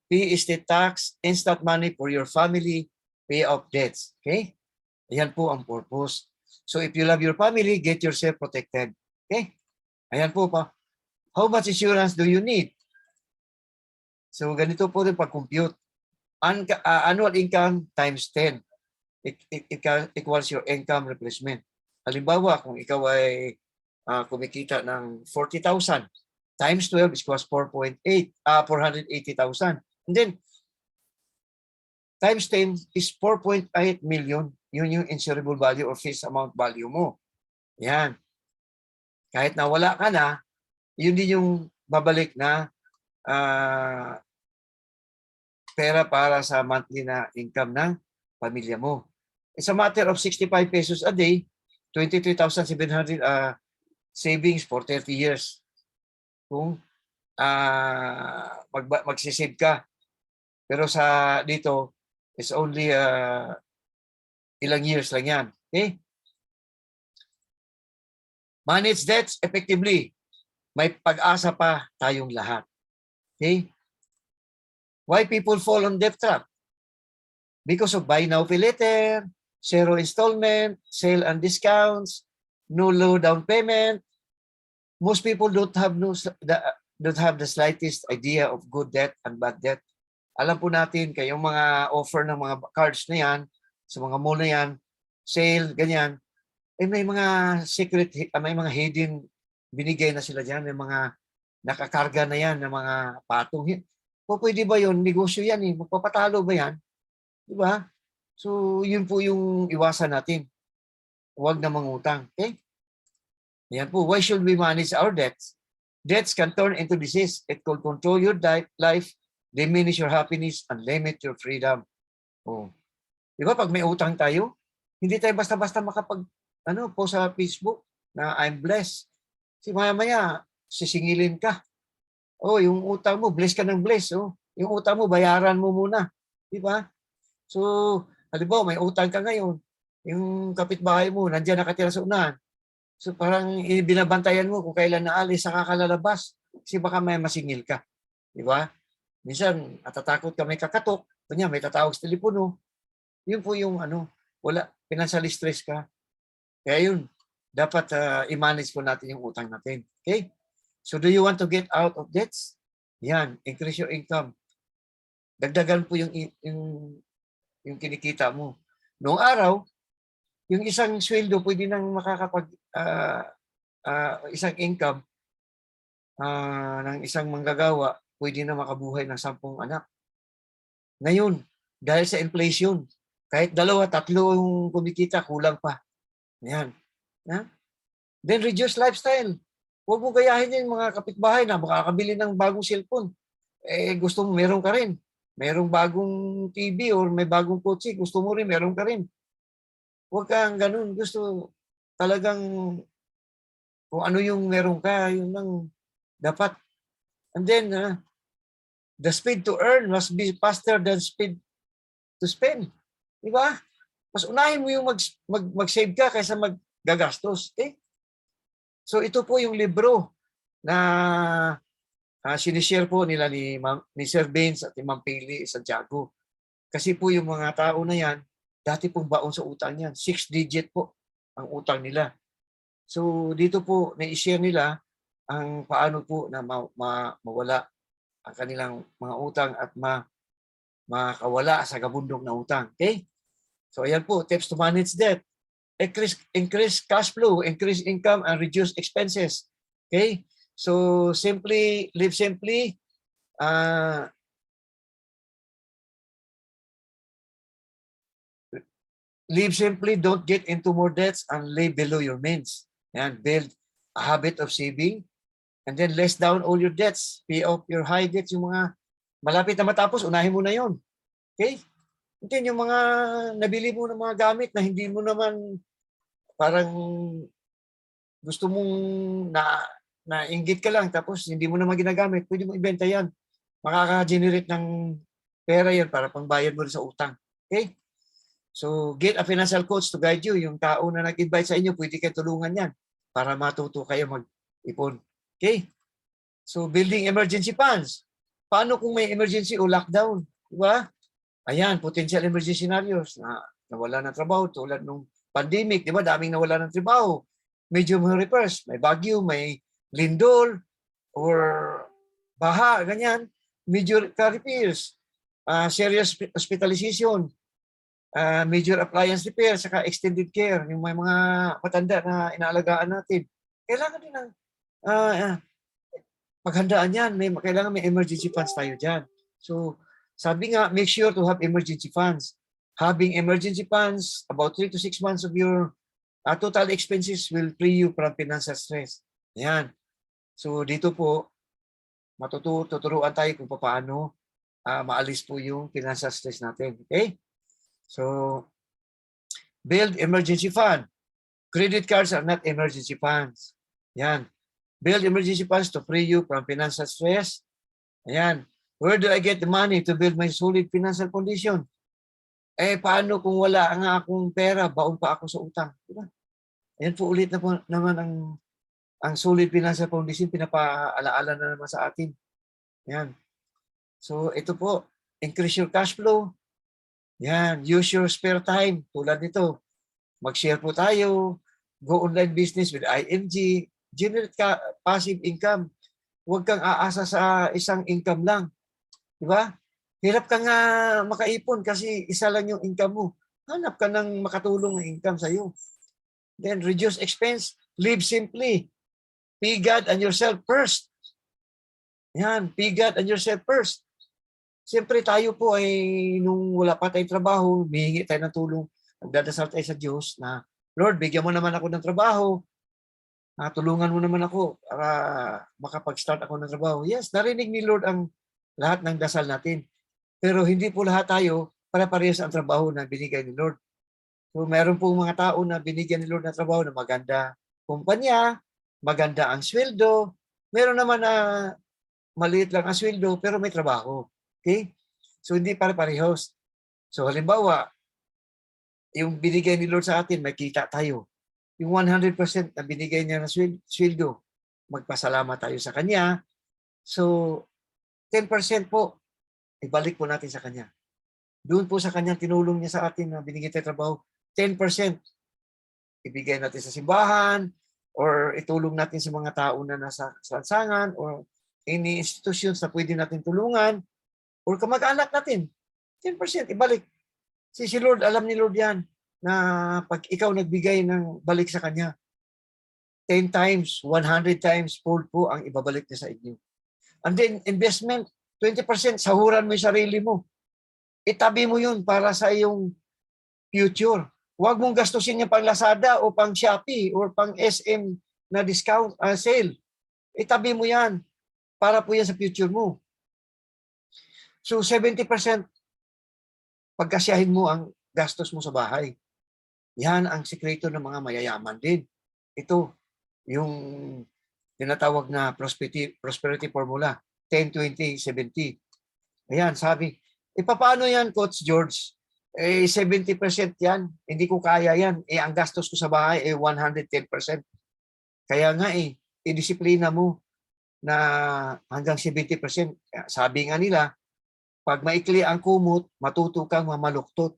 pay estate tax, instant money for your family, pay off debts. Okay? Ayan po ang purpose. So if you love your family, get yourself protected. Okay? Ayan po pa. How much insurance do you need? So ganito po rin pag-compute. Annual income times 10 equals your income replacement. Halimbawa, kung ikaw ay kumikita ng 40,000 times 12 equals 480,000. And then, times 10 is 4.8 million. Yun yung insurable value or face amount value mo. Yan. Kahit nawala ka na, yun din yung babalik na pera para sa monthly na income ng pamilya mo. It's a matter of 65 pesos a day, 23,700 savings for 30 years. Kung magsisave ka. Pero sa dito, it's only ilang years lang yan. Okay? Manage debts effectively. May pag-asa pa tayong lahat. Okay? Why people fall on debt trap? Because of buy now, pay later, zero installment, sale and discounts, no low down payment. Most people don't have the slightest idea of good debt and bad debt. Alam po natin kayong mga offer ng mga cards na yan, sa mga mall na yan, sale, ganyan, may mga secret, may mga hidden binigay na sila dyan, may mga nakakarga na yan, ng mga patong. Pwede ba yun? Negosyo yan eh. Magpapatalo ba yan? Diba? So, yun po yung iwasan natin. Huwag na mangutang. Okay? Yan po. Why should we manage our debts? Debts can turn into disease. It could control your life, diminish your happiness, and limit your freedom. Oh. Diba? Pag may utang tayo, hindi tayo basta-basta post sa Facebook na I'm blessed. Si maya-maya, sisingilin ka. Oh, yung utang mo, bless ka ng bless. Oh. Yung utang mo, bayaran mo muna. Diba? So, halimbawa, may utang ka ngayon. Yung kapitbahay mo, nandiyan nakatira sa unahan. So, parang binabantayan mo kung kailan naalis, saka ka lalabas. Kasi baka may masingil ka. Diba? Minsan, natatakot ka may kakatok, kanya may tatawag sa telepono. Yun po yung wala, financial stress ka. Kaya yun, dapat i-manage po natin yung utang natin. Okay? So do you want to get out of debts? Yan, increase your income. Dagdagan po yung kinikita mo. Noong araw, yung isang sweldo pwede nang makakapag isang income ng isang manggagawa, pwede na makabuhay ng 10 anak. Ngayon, dahil sa inflation, kahit 2, 3 yung kumikita, kulang pa. Yan. Ha? Then reduce lifestyle. Huwag mo gayahin yung mga kapitbahay na makakabili ng bagong cellphone. Gusto mo, meron ka rin. Merong bagong TV or may bagong kotse, gusto mo rin, meron ka rin. Huwag kang ganun. Gusto talagang kung ano yung meron ka, yun lang dapat. And then, the speed to earn must be faster than speed to spend. Di ba? Mas unahin mo yung mag-save ka kaysa maggagastos. So ito po yung libro na sinishare po nila ni Sir Baines at ni Ma'am Pili Santiago. Kasi po yung mga tao na yan, dati pong baon sa utang yan. 6 digit po ang utang nila. So dito po na-share nila ang paano po na mawala ang kanilang mga utang at makawala sa kabundok na utang. Okay? So ayan po, tips to manage debt. Increase cash flow, increase income, and reduce expenses. Okay? So live simply. Live simply, don't get into more debts, and live below your means. Yan, build a habit of saving, and then less down all your debts. Pay off your high debts. Yung mga malapit na matapos, unahin mo na yon. Okay? Hindi yung mga nabili mo ng mga gamit na hindi mo naman parang gusto mong nainggit ka lang tapos hindi mo naman ginagamit, pwede mo ibenta yan. Makaka-generate ng pera yan para pangbayad mo rin sa utang. Okay? So, get a financial coach to guide you. Yung tao na nag-invite sa inyo, pwede kayo tulungan yan para matuto kayo mag-ipon. Okay? So, building emergency funds. Paano kung may emergency o lockdown? Diba? Ayan, potential emergency scenarios na nawala ng trabaho tulad nung pandemic, di ba? Daming nawala ng trabaho. Medium repairs, may bagyo, may lindol, or baha, ganyan. Major repairs, serious hospitalization, major appliance repair, saka extended care, yung may mga matanda na inaalagaan natin. Kailangan din ng paghandaan yan. Kailangan may emergency funds tayo dyan. So, sabi nga, make sure to have emergency funds. Having emergency funds, about 3 to 6 months of your total expenses will free you from financial stress. Yan. So dito po, tuturuan tayo kung paano maalis po yung financial stress natin. Okay? So, build emergency fund. Credit cards are not emergency funds. Yan. Build emergency funds to free you from financial stress. Ayan. Where do I get the money to build my solid financial condition? Paano kung wala nga akong pera, baon pa ako sa utang? Diba? Ayan po ulit na po naman ang solid financial condition, pinapaalaala na naman sa atin. Ayan. So ito po, increase your cash flow. Yan, use your spare time. Tulad nito, mag-share po tayo, go online business with IMG, generate ka passive income. Huwag kang aasa sa isang income lang. Di ba? Hirap ka nga makaipon kasi isa lang yung income mo. Hanap ka ng makatulong na income sa'yo. Then reduce expense, live simply. Pay God and yourself first. Yan, pay God and yourself first. Siyempre tayo po ay nung wala pa tayong trabaho, humihingi tayo ng tulong. Nagdadasal tayo sa Diyos na, Lord, bigyan mo naman ako ng trabaho. Tulungan mo naman ako para makapag-start ako ng trabaho. Yes, narinig ni Lord ang lahat ng dasal natin. Pero hindi po lahat tayo para-parehas ang trabaho na binigay ni Lord. So meron po mga tao na binigyan ni Lord ng trabaho na maganda kumpanya, maganda ang sweldo. Meron naman na maliit lang ang sweldo pero may trabaho. Okay? So hindi para-parehas. So halimbawa, yung binigay ni Lord sa atin, may kita tayo. Yung 100% na binigay niya na sweldo, magpasalamat tayo sa Kanya. So 10% po ibalik po natin sa kanya. Doon po sa kanyang tinulong niya sa atin na binigay tayo trabaho, 10% ibigay natin sa simbahan or itulong natin sa mga tao na nasa lansangan or any institutions na pwede natin tulungan or kamag-anak natin. 10% ibalik. Si Lord, alam ni Lord yan na pag ikaw nagbigay ng balik sa kanya, 10 times, 100 times fold po ang ibabalik niya sa inyo. And then investment, 20%, sahuran mo yung sarili mo. Itabi mo yun para sa iyong future. Huwag mong gastusin niya pang Lazada o pang Shopee or pang SM na discount sale. Itabi mo yan para po yan sa future mo. So 70% pagkasyahin mo ang gastos mo sa bahay. Yan ang sikreto ng mga mayayaman din. Ito, yung tinatawag na prosperity formula, 10-20-70. Ayan, sabi, paano yan, Coach George? 70% yan, hindi ko kaya yan. Ang gastos ko sa bahay 110%. Kaya nga idisiplina mo na hanggang 70%. Sabi nga nila, pag maikli ang kumot, matuto kang mamaluktot.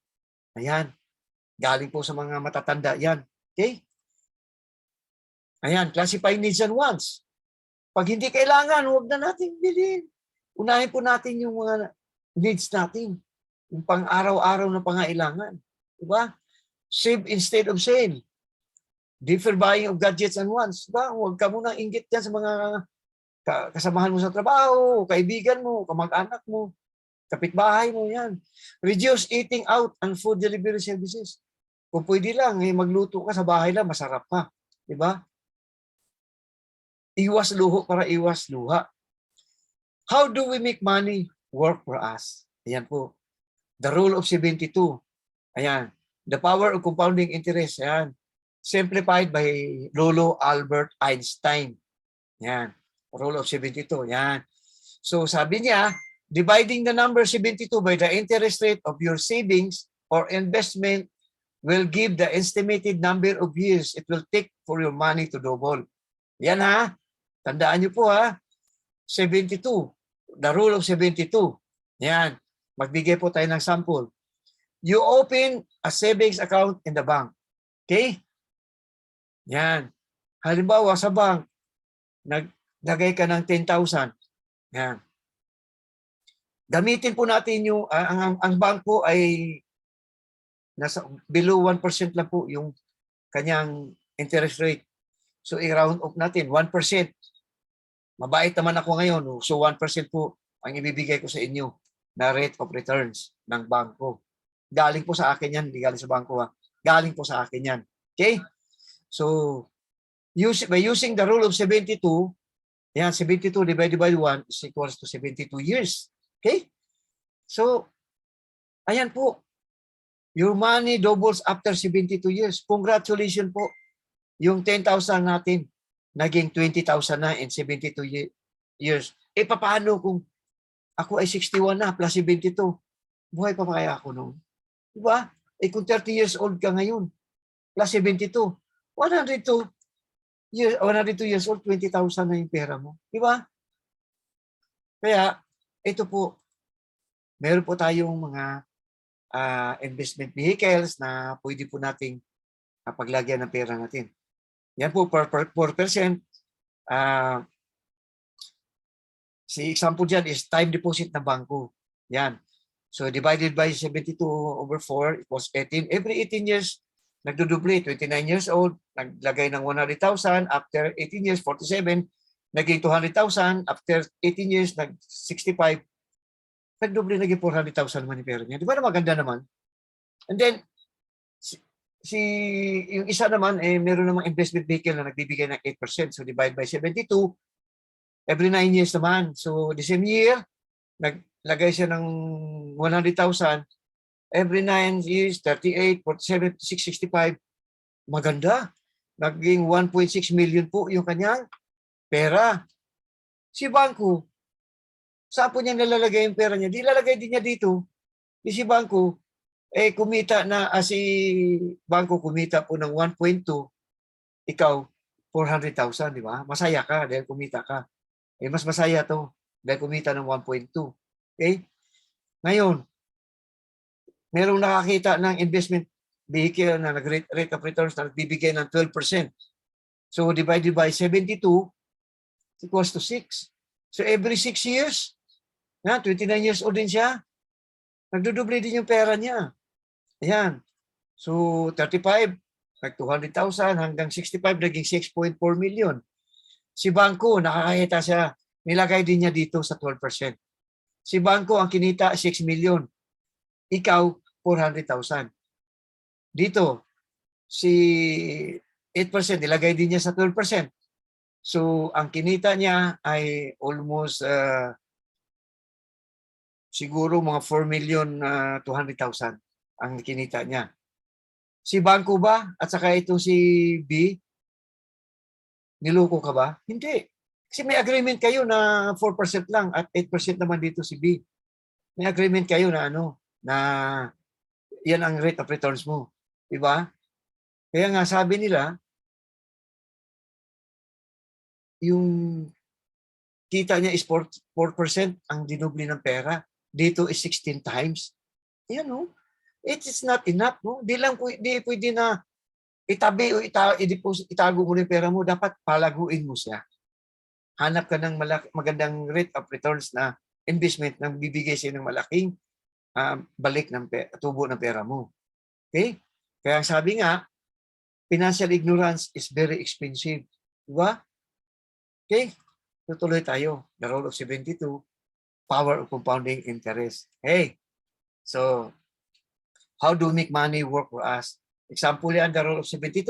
Ayan, galing po sa mga matatanda yan. Okay? Ayan, classify needs and wants. Pag hindi kailangan, huwag na natin bilhin. Unahin po natin yung mga needs natin. Yung pang-araw-araw na pangailangan. Diba? Save instead of sale. Defer buying of gadgets and wants. Diba? Huwag ka muna inggit yan sa mga kasamahan mo sa trabaho, kaibigan mo, kamag-anak mo, kapitbahay mo yan. Reduce eating out and food delivery services. Kung pwede lang, magluto ka sa bahay lang, masarap pa. Diba? Iwas luho para iwas luha. How do we make money work for us? Ayan po. The rule of 72. Ayan. The power of compounding interest. Ayan. Simplified by Lolo Albert Einstein. Ayan. Rule of 72. Ayan. So sabi niya, dividing the number 72 by the interest rate of your savings or investment will give the estimated number of years it will take for your money to double. Yan ha. Tandaan niyo po ha. 72. The rule of 72. Yan. Magbigay po tayo ng sample. You open a savings account in the bank. Okay? Yan. Halimbawa sa bank, naglagay ka ng 10,000. Yan. Gamitin po natin yung, ang bank po ay nasa below 1% lang po yung kanyang interest rate. So i-round off natin, 1%. Mabait naman ako ngayon, so 1% po ang ibibigay ko sa inyo na rate of returns ng bangko. Galing po sa akin yan, hindi galing sa bangko ha. Galing po sa akin yan. Okay? So, by using the rule of 72, yan, 72 divided by 1 is equals to 72 years. Okay? So, ayan po. Your money doubles after 72 years. Congratulations po. Yung 10,000 natin, naging 20,000 na in 72 years. Paano kung ako ay 61 na plus 72? Buhay pa kaya ako noon? Diba? Kung 30 years old ka ngayon, plus 72, 102 years old, 20,000 na yung pera mo. Diba? Kaya, ito po, meron po tayong mga investment vehicles na pwede po nating paglagyan ng pera natin. Yan po, 4%. Si example dyan is time deposit ng bangko. Yan. So, divided by 72 over 4 equals 18. Every 18 years, nagduduble. 29 years old, naglagay ng 100,000. After 18 years, 47. Naging 200,000. After 18 years, nag-65. Nagduble, naging 400,000 naman yung pera niya. Di ba na maganda naman? And then, yung isa naman, meron namang investment vehicle na nagbibigay ng 8%. So, divide by 72, every 9 years naman. So, the same year, naglagay siya ng 100,000. Every 9 years, 38, 47, 65. Maganda. Naging 1.6 million po yung kanyang pera. Si bangko, saan po niya nalalagay yung pera niya? Di lalagay din niya dito. Si bangko, kumita na, si bangko kumita po ng 1.2, ikaw, 400,000, di ba? Masaya ka dahil kumita ka. Mas masaya to dahil kumita ng 1.2. Okay? Ngayon, merong nakakita ng investment vehicle na rate of returns na nagbibigay ng 12%. So divided by 72 equals to 6. So every 6 years, 29 years old din siya, nagdudoble din yung pera niya. Ayan. So 35, like 200,000 hanggang 65, naging 6.4 million. Si Bangko, nakakita siya, nilagay din niya dito sa 12%. Si Bangko, ang kinita, 6 million. Ikaw, 400,000. Dito, si 8%, nilagay din niya sa 12%. So, ang kinita niya ay almost siguro mga 4,200,000 ang kinita niya. Si Bangko ba at saka itong si B, niloko ka ba? Hindi. Kasi may agreement kayo na 4% lang at 8% naman dito si B. May agreement kayo na na yan ang rate of returns mo. Diba? Kaya nga sabi nila, yung kita niya is 4% ang dinubli ng pera. Dito is 16 times. Yan it is not enough. Di pwede na itabi o itago mo yung pera mo. Dapat palaguin mo siya. Hanap ka ng magandang rate of returns na investment na bibigay siya ng malaking balik ng tubo ng pera mo. Okay? Kaya ang sabi nga, financial ignorance is very expensive. Diba? Okay? Tutuloy tayo. The rule of 72, power of compounding interest. Hey, so how do we make money work for us? Example yan, the rule of 72,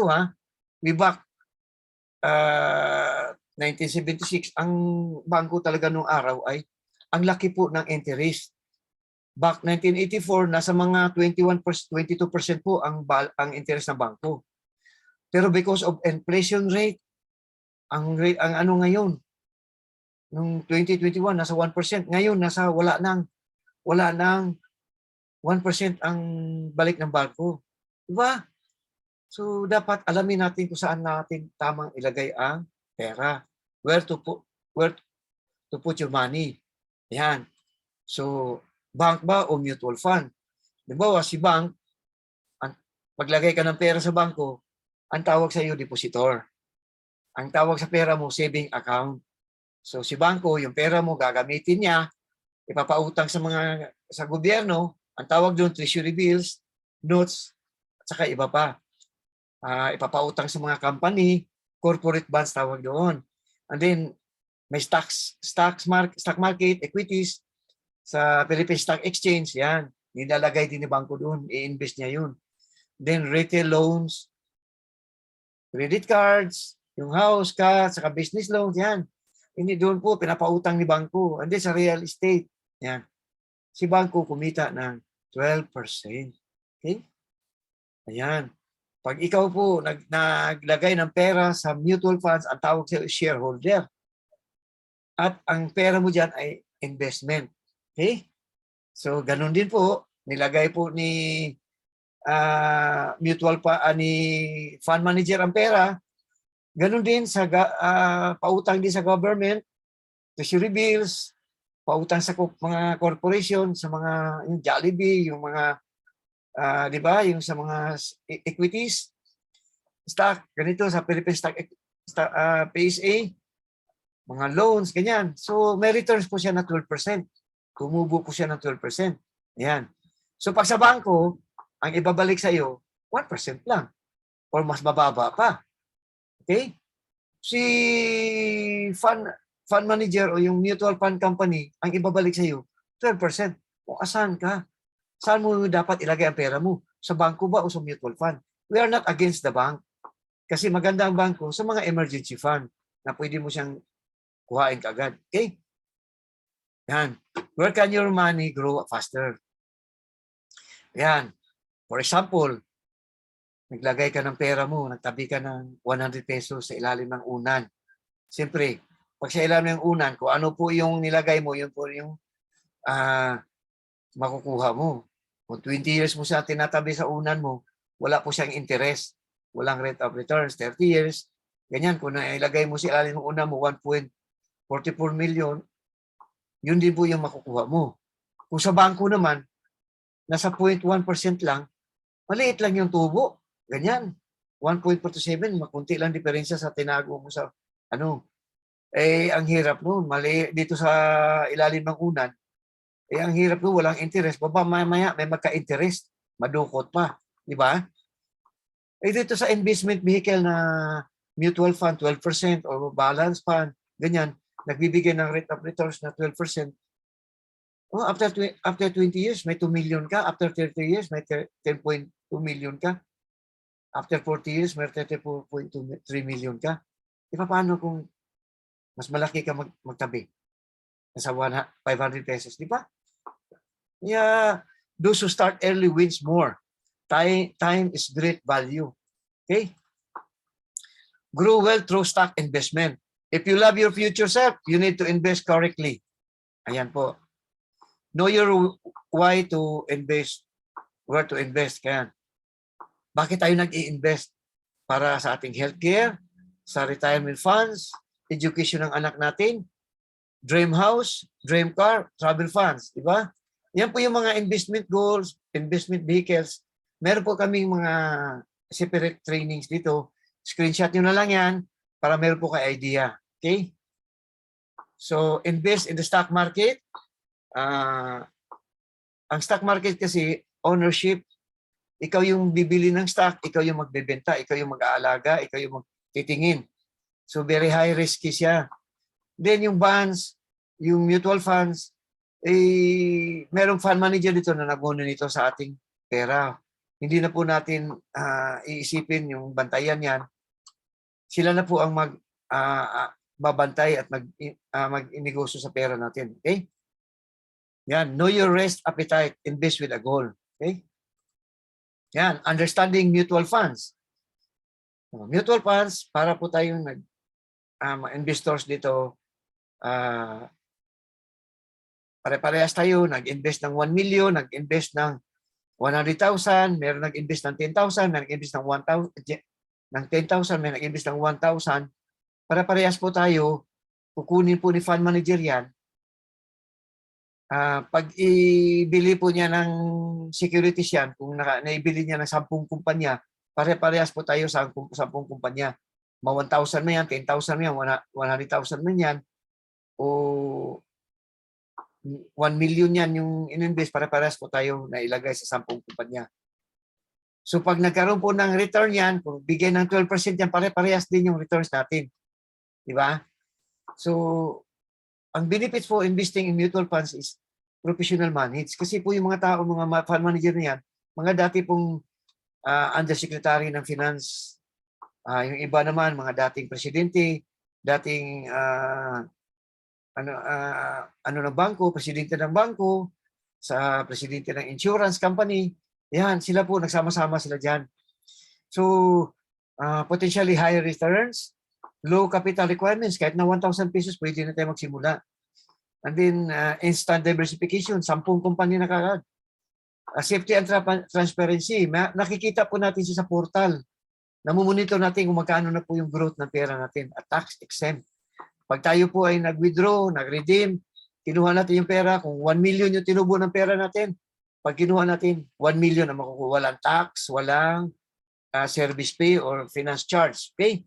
We back 1976, ang bangko talaga nung araw ay ang laki po ng interest. Back 1984, nasa mga 22% po ang interest ng bangko. Pero because of inflation rate, ang ano ngayon, nung 2021, nasa 1%. Ngayon, wala nang 1% ang balik ng bangko. Diba? So, dapat alamin natin kung saan natin tamang ilagay ang pera. Where to put your money. Yan. So, bank ba o mutual fund? Diba, si bank, paglagay ka ng pera sa bangko, ang tawag sa iyo, depositor. Ang tawag sa pera mo, saving account. So si bangko, yung pera mo gagamitin niya, ipapautang sa gobyerno, ang tawag doon treasury bills, notes, at saka iba pa. Ipapautang sa mga company, corporate bonds tawag doon. And then may stock market, equities sa Philippine Stock Exchange, yan. Nilalagay din ni bangko doon, i-invest niya yun. Then retail loans, credit cards, yung house, car, saka business loans, yan. Hindi doon po, pinapautang ni bangko. And then sa real estate, yan. Si bangko kumita ng 12%. Okay? Ayan. Pag ikaw po naglagay ng pera sa mutual funds, ang tawag sa shareholder. At ang pera mo dyan ay investment. Okay? So, ganun din po, nilagay po ni ni fund manager ang pera. Ganun din sa pautang din sa government, treasury bills, pautang sa mga corporation, sa mga yung Jollibee, yung mga di ba, yung sa mga equities, stock, ganito sa Philippine Stock PSA, mga loans, ganyan. So may returns po siya na 12%. Kumubo po siya ng 12%. Ayan. So pag sa bangko, ang ibabalik sa iyo, 1% lang or mas mababa pa. Okay? Si fund manager o yung mutual fund company, ang ibabalik sa iyo, 12%. O asan ka? Saan mo dapat ilagay ang pera mo? Sa bangko ba o sa mutual fund? We are not against the bank. Kasi maganda ang bangko sa mga emergency fund na pwede mo siyang kuhain kaagad. Okay? Yan. Where can your money grow faster? Yan. For example, naglagay ka ng pera mo, nagtabi ka ng 100 pesos sa ilalim ng unan. Siyempre, pag sa ilalim ng unan, kung ano po yung nilagay mo, yun po yung makukuha mo. Kung 20 years mo siya tinatabi sa unan mo, wala po siyang interest. Walang rate of returns, 30 years. Ganyan, kung nailagay mo sa ilalim ng unan mo, 1.44 million, yun din po yung makukuha mo. Kung sa bangko naman, nasa 0.1% lang, maliit lang yung tubo. Ganyan. 1.47, makunti lang diferensya sa tinago mo sa ano. Ang hirap nun. Mali dito sa ilalim ng unan. Ang hirap nun, walang interest. Baba maya may magka-interest. Madukot pa. Di ba? Dito sa investment vehicle na mutual fund, 12% o balance fund, ganyan, nagbibigay ng rate of returns na 12%. Oh, after 20 years, may 2 million ka. After 30 years, may 10.2 million ka. After 40 years, may 34.3 million ka. Di ba paano kung mas malaki ka magtabi? Nasa 500 pesos, di ba? Yeah, those who start early wins more. Time is great value. Okay? Grow well through stock investment. If you love your future self, you need to invest correctly. Ayan po. Know your why to invest, where to invest. Kaya, bakit tayo nag-i-invest? Para sa ating healthcare, sa retirement funds, education ng anak natin, dream house, dream car, travel funds. Diba? Yan po yung mga investment goals, investment vehicles. Meron po kaming mga separate trainings dito. Screenshot nyo na lang yan para meron po kayo idea. Okay? So, invest in the stock market. Ang stock market kasi, ownership, ikaw yung bibili ng stock, ikaw yung magbebenta, ikaw yung mag-aalaga, ikaw yung magtitingin. So, very high risky siya. Then, yung bonds, yung mutual funds, merong fund manager dito na nag-monitor nito sa ating pera. Hindi na po natin iisipin yung bantayan yan. Sila na po ang babantay at mag-inegosyo sa pera natin. Okay? Yan. Know your risk appetite. Invest with a goal. Okay? Yan. Understanding mutual funds. Mutual funds, para po tayong investors dito, pare-parehas tayo, nag-invest ng 1 million, nag-invest ng 100,000, meron nag-invest ng 10,000, may nag-invest ng 1,000, ng 10,000, may nag-invest ng 1,000. Pare-parehas po tayo, kukunin po ni fund manager yan. Pag ibili po niya ng securities yan, kung naibili niya ng 10 kumpanya, pare-parehas po tayo sa 10 kumpanya. 1,000 na yan, 10,000 na yan, 100,000 na yan, o 1 million yan yung in-invest, pare-parehas po tayo na ilagay sa 10 kumpanya. So pag nagkaroon po ng return yan, kung bigay ng 12% yan, pare-parehas din yung returns natin. Di ba? So, ang benefits po investing in mutual funds is professional managed. Kasi po yung mga tao, mga fund manager na yan, mga dati pong undersecretary ng finance, yung iba naman, mga dating presidente, dating ng bangko, presidente ng bangko, sa presidente ng insurance company, yan, sila po, nagsama-sama sila dyan. So, potentially higher returns, low capital requirements, kahit na 1,000 pesos, pwede na tayo magsimula. And then, instant diversification, 10 kumpanya na kagad. Safety and transparency, nakikita po natin siya sa portal. Namumonitor natin kung magkano na po yung growth ng pera natin at tax exempt. Pag tayo po ay nag-withdraw, nag-redeem, kinuha natin yung pera, kung 1 million yung tinubo ng pera natin, pag kinuha natin, 1 million ang makukuha. Walang tax, walang service fee or finance charge. Okay?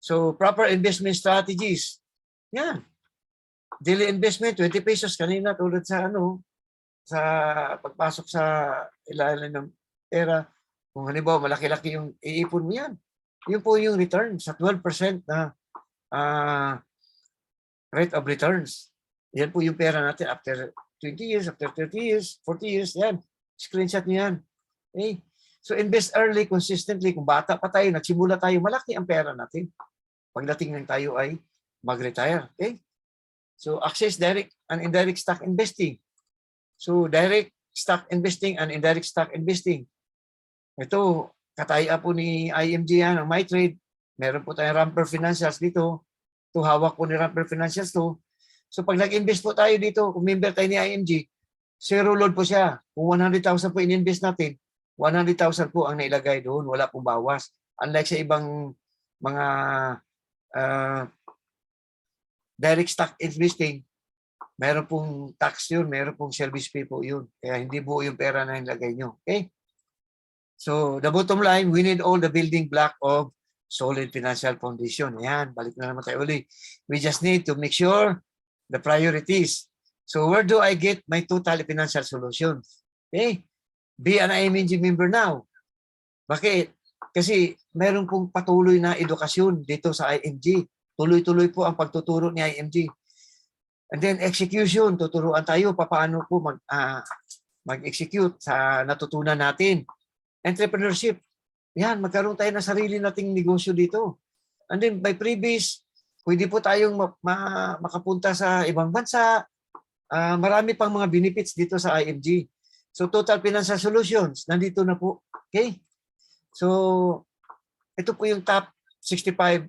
So, proper investment strategies. Yan. Daily investment, 20 pesos kanina tulad sa sa pagpasok sa ilalim ng pera. Kung halimbawa, malaki-laki yung iipon mo yan. Yun po yung return sa 12% na rate of returns. Yan po yung pera natin after 20 years, after 30 years, 40 years, yan. Screenshot nyo yan. Okay? So invest early, consistently. Kung bata pa tayo, nagsimula tayo, malaki ang pera natin. Pagdating ng tayo ay mag-retire. Okay? So access direct and indirect stock investing. So direct stock investing and indirect stock investing. Ito, kataya po ni IMG yan, ang MyTrade. Meron po tayong Ramper Financials dito. Ito, hawak po ni Ramper Financials to. So pag nag-invest po tayo dito, kung member tayo ni IMG, zero load po siya. Kung 100,000 po in-invest natin, 100,000 po ang nailagay doon. Wala pong bawas. Unlike sa ibang mga direct stock investing, Meron pong tax yun, meron pong service fee po yun. Kaya hindi buo yung pera na nilagay nyo. Okay? So, the bottom line, we need all the building block of solid financial foundation. Ayan, balik na naman tayo uli. We just need to make sure the priorities. So, where do I get my total financial solutions? Okay? Be an IMG member now. Bakit? Kasi meron pong patuloy na edukasyon dito sa IMG. Tuloy-tuloy po ang pagtuturo ni IMG. And then execution, tuturuan tayo paano po mag-execute sa natutunan natin. Entrepreneurship. Yan, magkaroon tayo ng sarili nating negosyo dito. And then by previous, pwede po tayong makapunta sa ibang bansa. Marami pang mga benefits dito sa IMG. So total financial solutions, nandito na po. Okay? So ito po yung top 65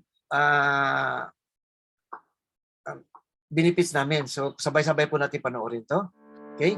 benefits namin. So sabay-sabay po natin panoorin to. Okay?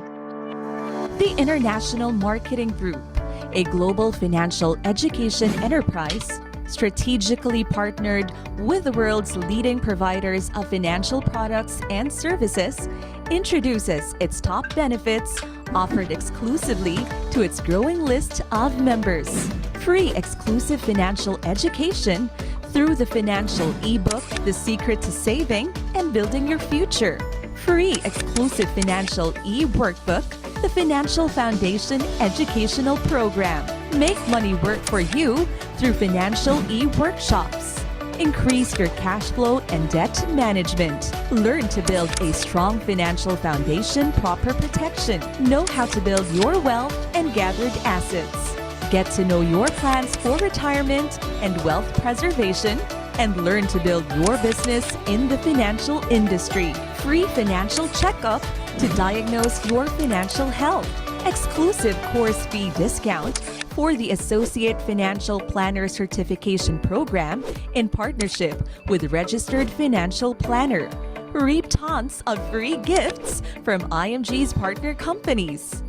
The International Marketing Group, a global financial education enterprise, strategically partnered with the world's leading providers of financial products and services, introduces its top benefits offered exclusively to its growing list of members. Free exclusive financial education through the financial ebook, The Secret to Saving and Building Your Future. Free exclusive financial e-workbook, the Financial Foundation Educational Program. Make money work for you through financial e-workshops. Increase your cash flow and debt management. Learn to build a strong financial foundation, proper protection. Know how to build your wealth and gathered assets. Get to know your plans for retirement and wealth preservation, and learn to build your business in the financial industry. Free financial checkup to diagnose your financial health. Exclusive course fee discount for the Associate Financial Planner Certification Program in partnership with Registered Financial Planner. Reap tons of free gifts from IMG's partner companies.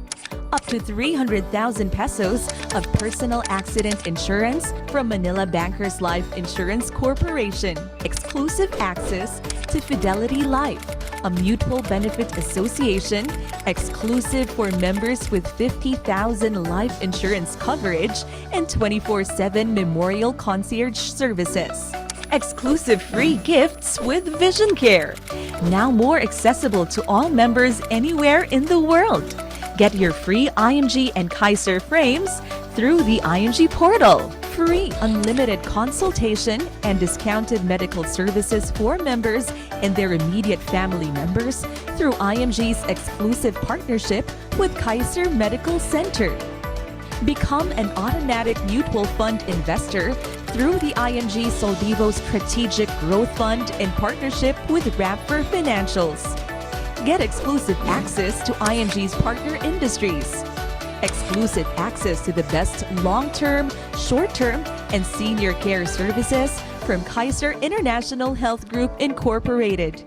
Up to 300,000 pesos of personal accident insurance from Manila Bankers Life Insurance Corporation. Exclusive access to Fidelity Life, a mutual benefit association exclusive for members with 50,000 life insurance coverage and 24/7 memorial concierge services. Exclusive free gifts with Vision Care, now more accessible to all members anywhere in the world. Get your free IMG and Kaiser frames through the IMG portal. Free unlimited consultation and discounted medical services for members and their immediate family members through IMG's exclusive partnership with Kaiser Medical Center. Become an automatic mutual fund investor through the IMG Soldivo Strategic Growth Fund in partnership with Rapfer Financials. Get exclusive access to IMG's partner industries. Exclusive access to the best long-term, short-term, and senior care services from Kaiser International Health Group Incorporated.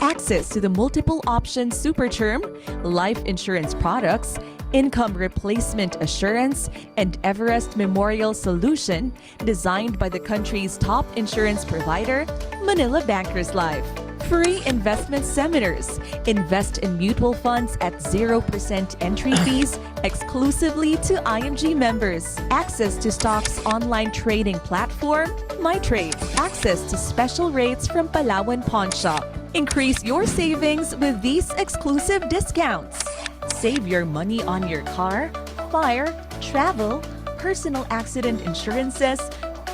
Access to the multiple option super term, life insurance products, income replacement assurance, and Everest Memorial Solution designed by the country's top insurance provider, Manila Bankers Life. Free investment seminars. Invest in mutual funds at 0% entry fees exclusively to IMG members. Access to stocks online trading platform, MyTrade. Access to special rates from Palawan Pawn Shop. Increase your savings with these exclusive discounts. Save your money on your car, fire, travel, personal accident insurances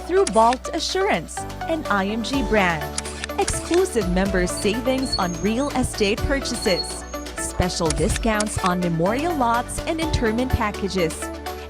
through Vault Assurance and IMG brand. Exclusive member savings on real estate purchases. Special discounts on memorial lots and interment packages.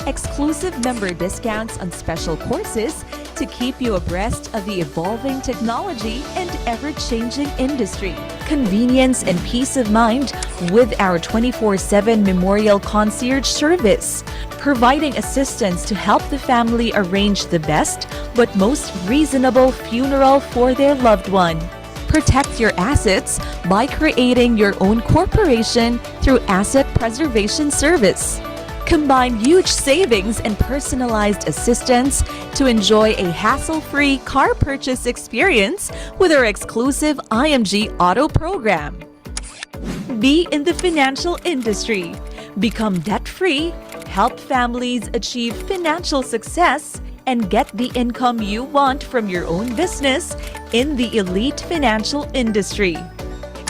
Exclusive member discounts on special courses to keep you abreast of the evolving technology and ever-changing industry. Convenience and peace of mind with our 24/7 memorial concierge service, providing assistance to help the family arrange the best but most reasonable funeral for their loved one. Protect your assets by creating your own corporation through Asset Preservation Service. Combine huge savings and personalized assistance to enjoy a hassle-free car purchase experience with our exclusive IMG Auto program. be in the financial industry. Become debt-free, help families achieve financial success, and get the income you want from your own business in the elite financial industry.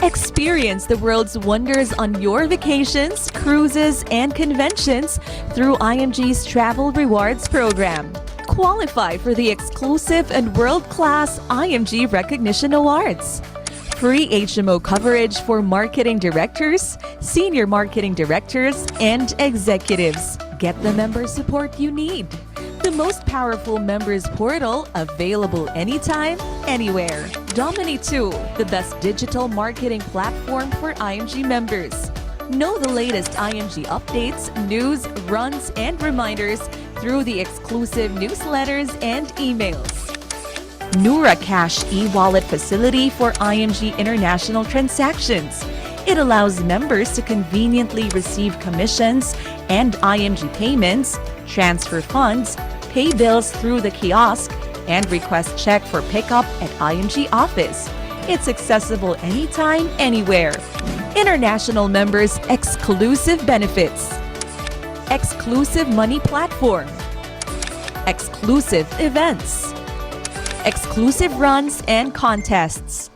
Experience the world's wonders on your vacations, cruises, and conventions through IMG's Travel Rewards program. Qualify for the exclusive and world-class IMG Recognition Awards. Free HMO coverage for marketing directors, senior marketing directors, and executives. Get the member support you need. The most powerful members portal available anytime, anywhere. Domini2, the best digital marketing platform for IMG members. Know the latest IMG updates, news, runs, and reminders through the exclusive newsletters and emails. Nura Cash e-wallet facility for IMG international transactions. It allows members to conveniently receive commissions and IMG payments, transfer funds, pay bills through the kiosk, and request check for pickup at IMG office. It's accessible anytime, anywhere. International members exclusive benefits. Exclusive money platform. Exclusive events. Exclusive runs and contests.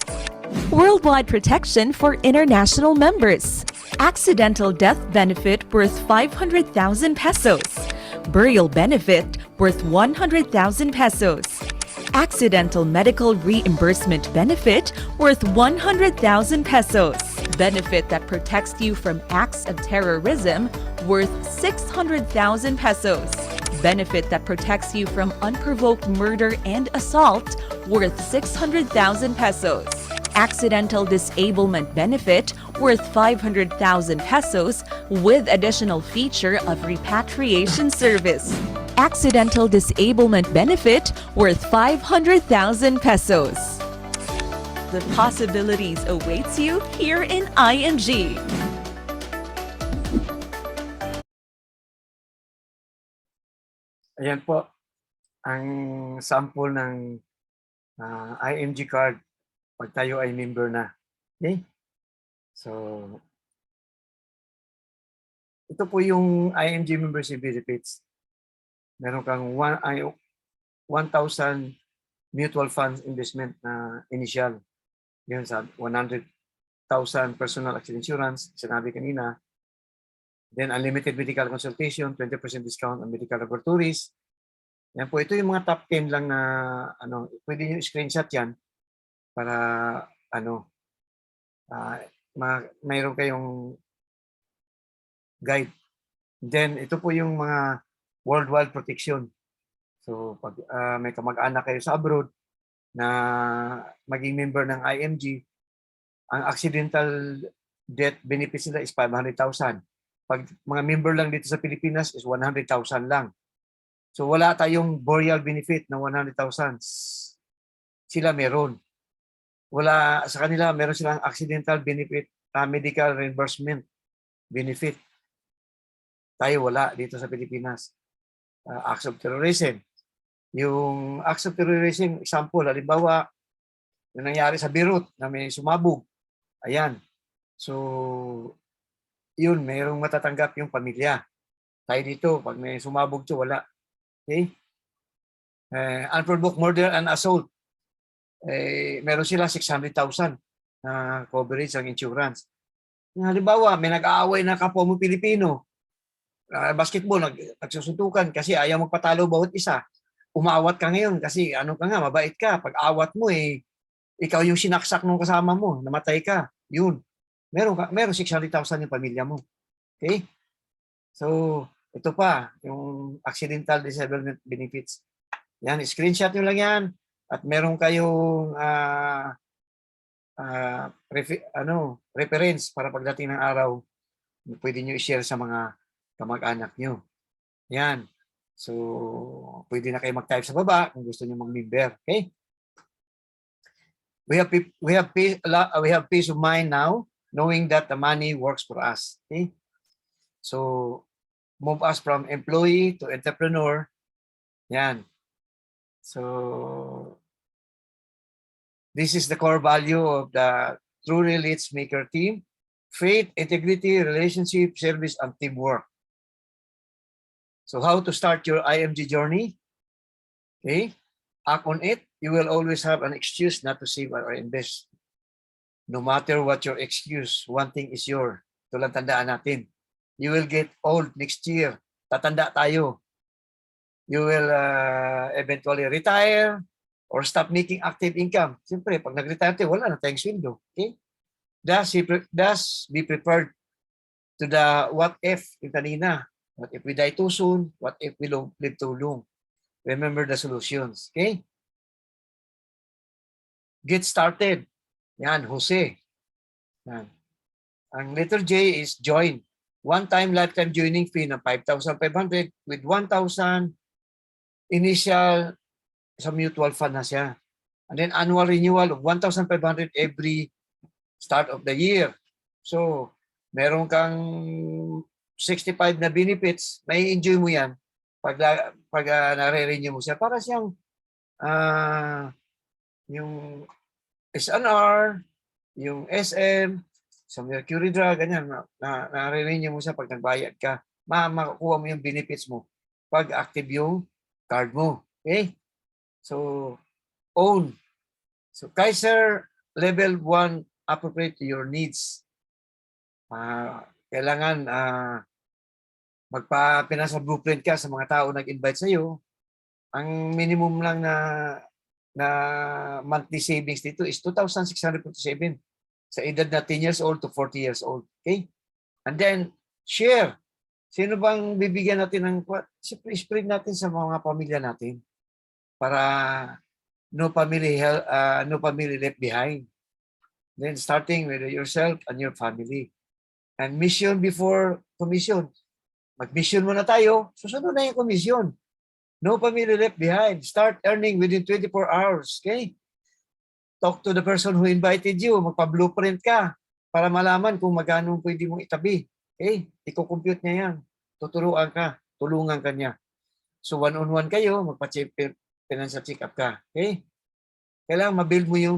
Worldwide protection for international members. Accidental death benefit worth 500,000 pesos. Burial benefit worth 100,000 pesos. Accidental medical reimbursement benefit worth 100,000 pesos. Benefit that protects you from acts of terrorism worth 600,000 pesos. Benefit that protects you from unprovoked murder and assault worth 600,000 pesos. Accidental disablement benefit worth 500,000 pesos with additional feature of repatriation service. Accidental disablement benefit worth 500,000 pesos. The possibilities awaits you here in IMG. Ayan po ang sample ng IMG card pag tayo ay member na. Okay? So, ito po yung IMG membership benefits. Meron kang 1,000 mutual funds investment na initial. Yun sa 100,000 personal accident insurance, sinabi kanina. Then unlimited medical consultation, 20% discount on medical laboratories. Yan po, ito yung mga top 10 lang na pwede nyo screenshot yan para mayroon kayong guide. Then ito po yung mga worldwide protection. So pag may kamag-anak kayo sa abroad na maging member ng IMG, ang accidental death benefits nila is 500,000. Pag mga member lang dito sa Pilipinas is 100,000 lang. So wala tayong burial benefit na 100,000. Sila meron. Wala sa kanila, meron silang accidental benefit, medical reimbursement benefit. Tayo wala dito sa Pilipinas. Acts of terrorism. Yung acts of terrorism, example, halimbawa, yung nangyari sa Beirut na may sumabog. Ayan. So, yun, mayroong matatanggap yung pamilya. Tayo dito, pag may sumabog to, wala. Okay? Unprovoked murder and assault. Meron sila 600,000 na coverage ang insurance. Halimbawa, may nag-aaway na kapwa mo Pilipino. Basketball, nagsusuntukan kasi ayaw magpatalo bawat isa. Umawat ka ngayon kasi mabait ka. Pag awat mo, ikaw yung sinaksak ng kasama mo, namatay ka. Yun. Meron 600,000 yung pamilya mo. Okay? So, ito pa, yung accidental disablement benefits. Yan, screenshot nyo lang yan. At meron kayong reference para pagdating ng araw, pwede nyo i-share sa mga kamag-anak nyo. Yan. So, pwede na kayo mag-type sa baba kung gusto nyo mag-member. Okay? We have peace of mind now, knowing that the money works for us. Okay? So, move us from employee to entrepreneur. Yan. So, this is the core value of the Truly Leads Maker team. faith, integrity, relationship, service, and teamwork. So how to start your IMG journey? Okay, act on it. You will always have an excuse not to save or invest. No matter what your excuse, one thing is sure. Ito lang tandaan natin. You will get old next year. Tatanda tayo. You will eventually retire or stop making active income. Siyempre, pag nag-retire tayo, wala na tayong sweldo. Okay? Thus, be prepared to the what if yung kanina. What if we die too soon? What if we live too long? Remember the solutions. Okay? Get started. Yan, Jose. Yan. Ang letter J is join. One-time lifetime joining fee ng 5,500 with 1,000 initial sa mutual fund na siya. And then annual renewal of 1,500 every start of the year. So, meron kang 65 na benefits, may enjoy mo yan pag nare-renew mo siya. Para siyang yung SNR, yung SM, sa Mercury Drug, ganyan, nare-renew mo siya pag nagbayad ka. Makukuha mo yung benefits mo pag active yung card mo. Okay? So, own. So, Kaiser level 1 appropriate to your needs. Kailangan magpa-pinasa blueprint ka sa mga tao nag-invite sa iyo. Ang minimum lang na monthly savings dito is 2,657 sa edad na 10 years old to 40 years old. Okay? And then, share. Sino bang bibigyan natin ng spread natin sa mga pamilya natin para no family left behind. Then starting with yourself and your family. And mission before commission. Mag-mission muna tayo, susunod na yung commission. No family left behind. Start earning within 24 hours. Okay? Talk to the person who invited you. Magpa-blueprint ka para malaman kung magkano pwede mong itabi. Okay? Iko-compute niya yan. Tuturuan ka. Tulungan ka niya. So one-on-one kayo, financial check-up ka. Okay? Kailangan ma-build mo yung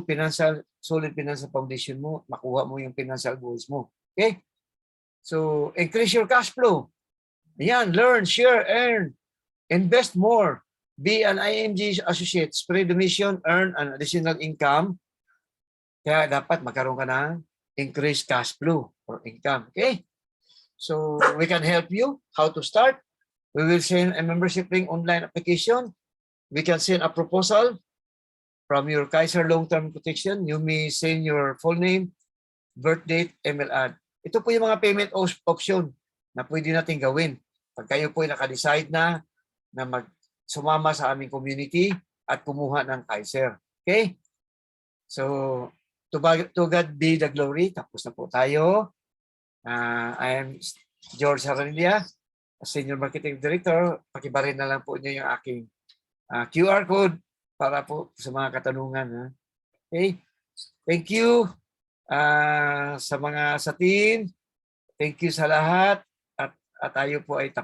solid financial foundation mo. Makuha mo yung financial goals mo. Okay? So, increase your cash flow. Ayan, learn, share, earn. Invest more. Be an IMG associate. Spread the mission, earn an additional income. Kaya dapat magkaroon ka ng increased cash flow or income. Okay? So, we can help you how to start. We will send a membership link online application. We can send a proposal from your Kaiser long-term protection. You may send your full name, birth date, email ad. Ito po yung mga payment option na pwede natin gawin. Pag kayo po ay nakadecide na sumama sa aming community at kumuha ng Kaiser. Okay? So, to God be the glory. Tapos na po tayo. I am George Harandia, Senior Marketing Director. Pakibarin na lang po niyo yung aking QR code para po sa mga katanungan. Okay? Thank you sa team. Thank you sa lahat. At tayo po ay tapos.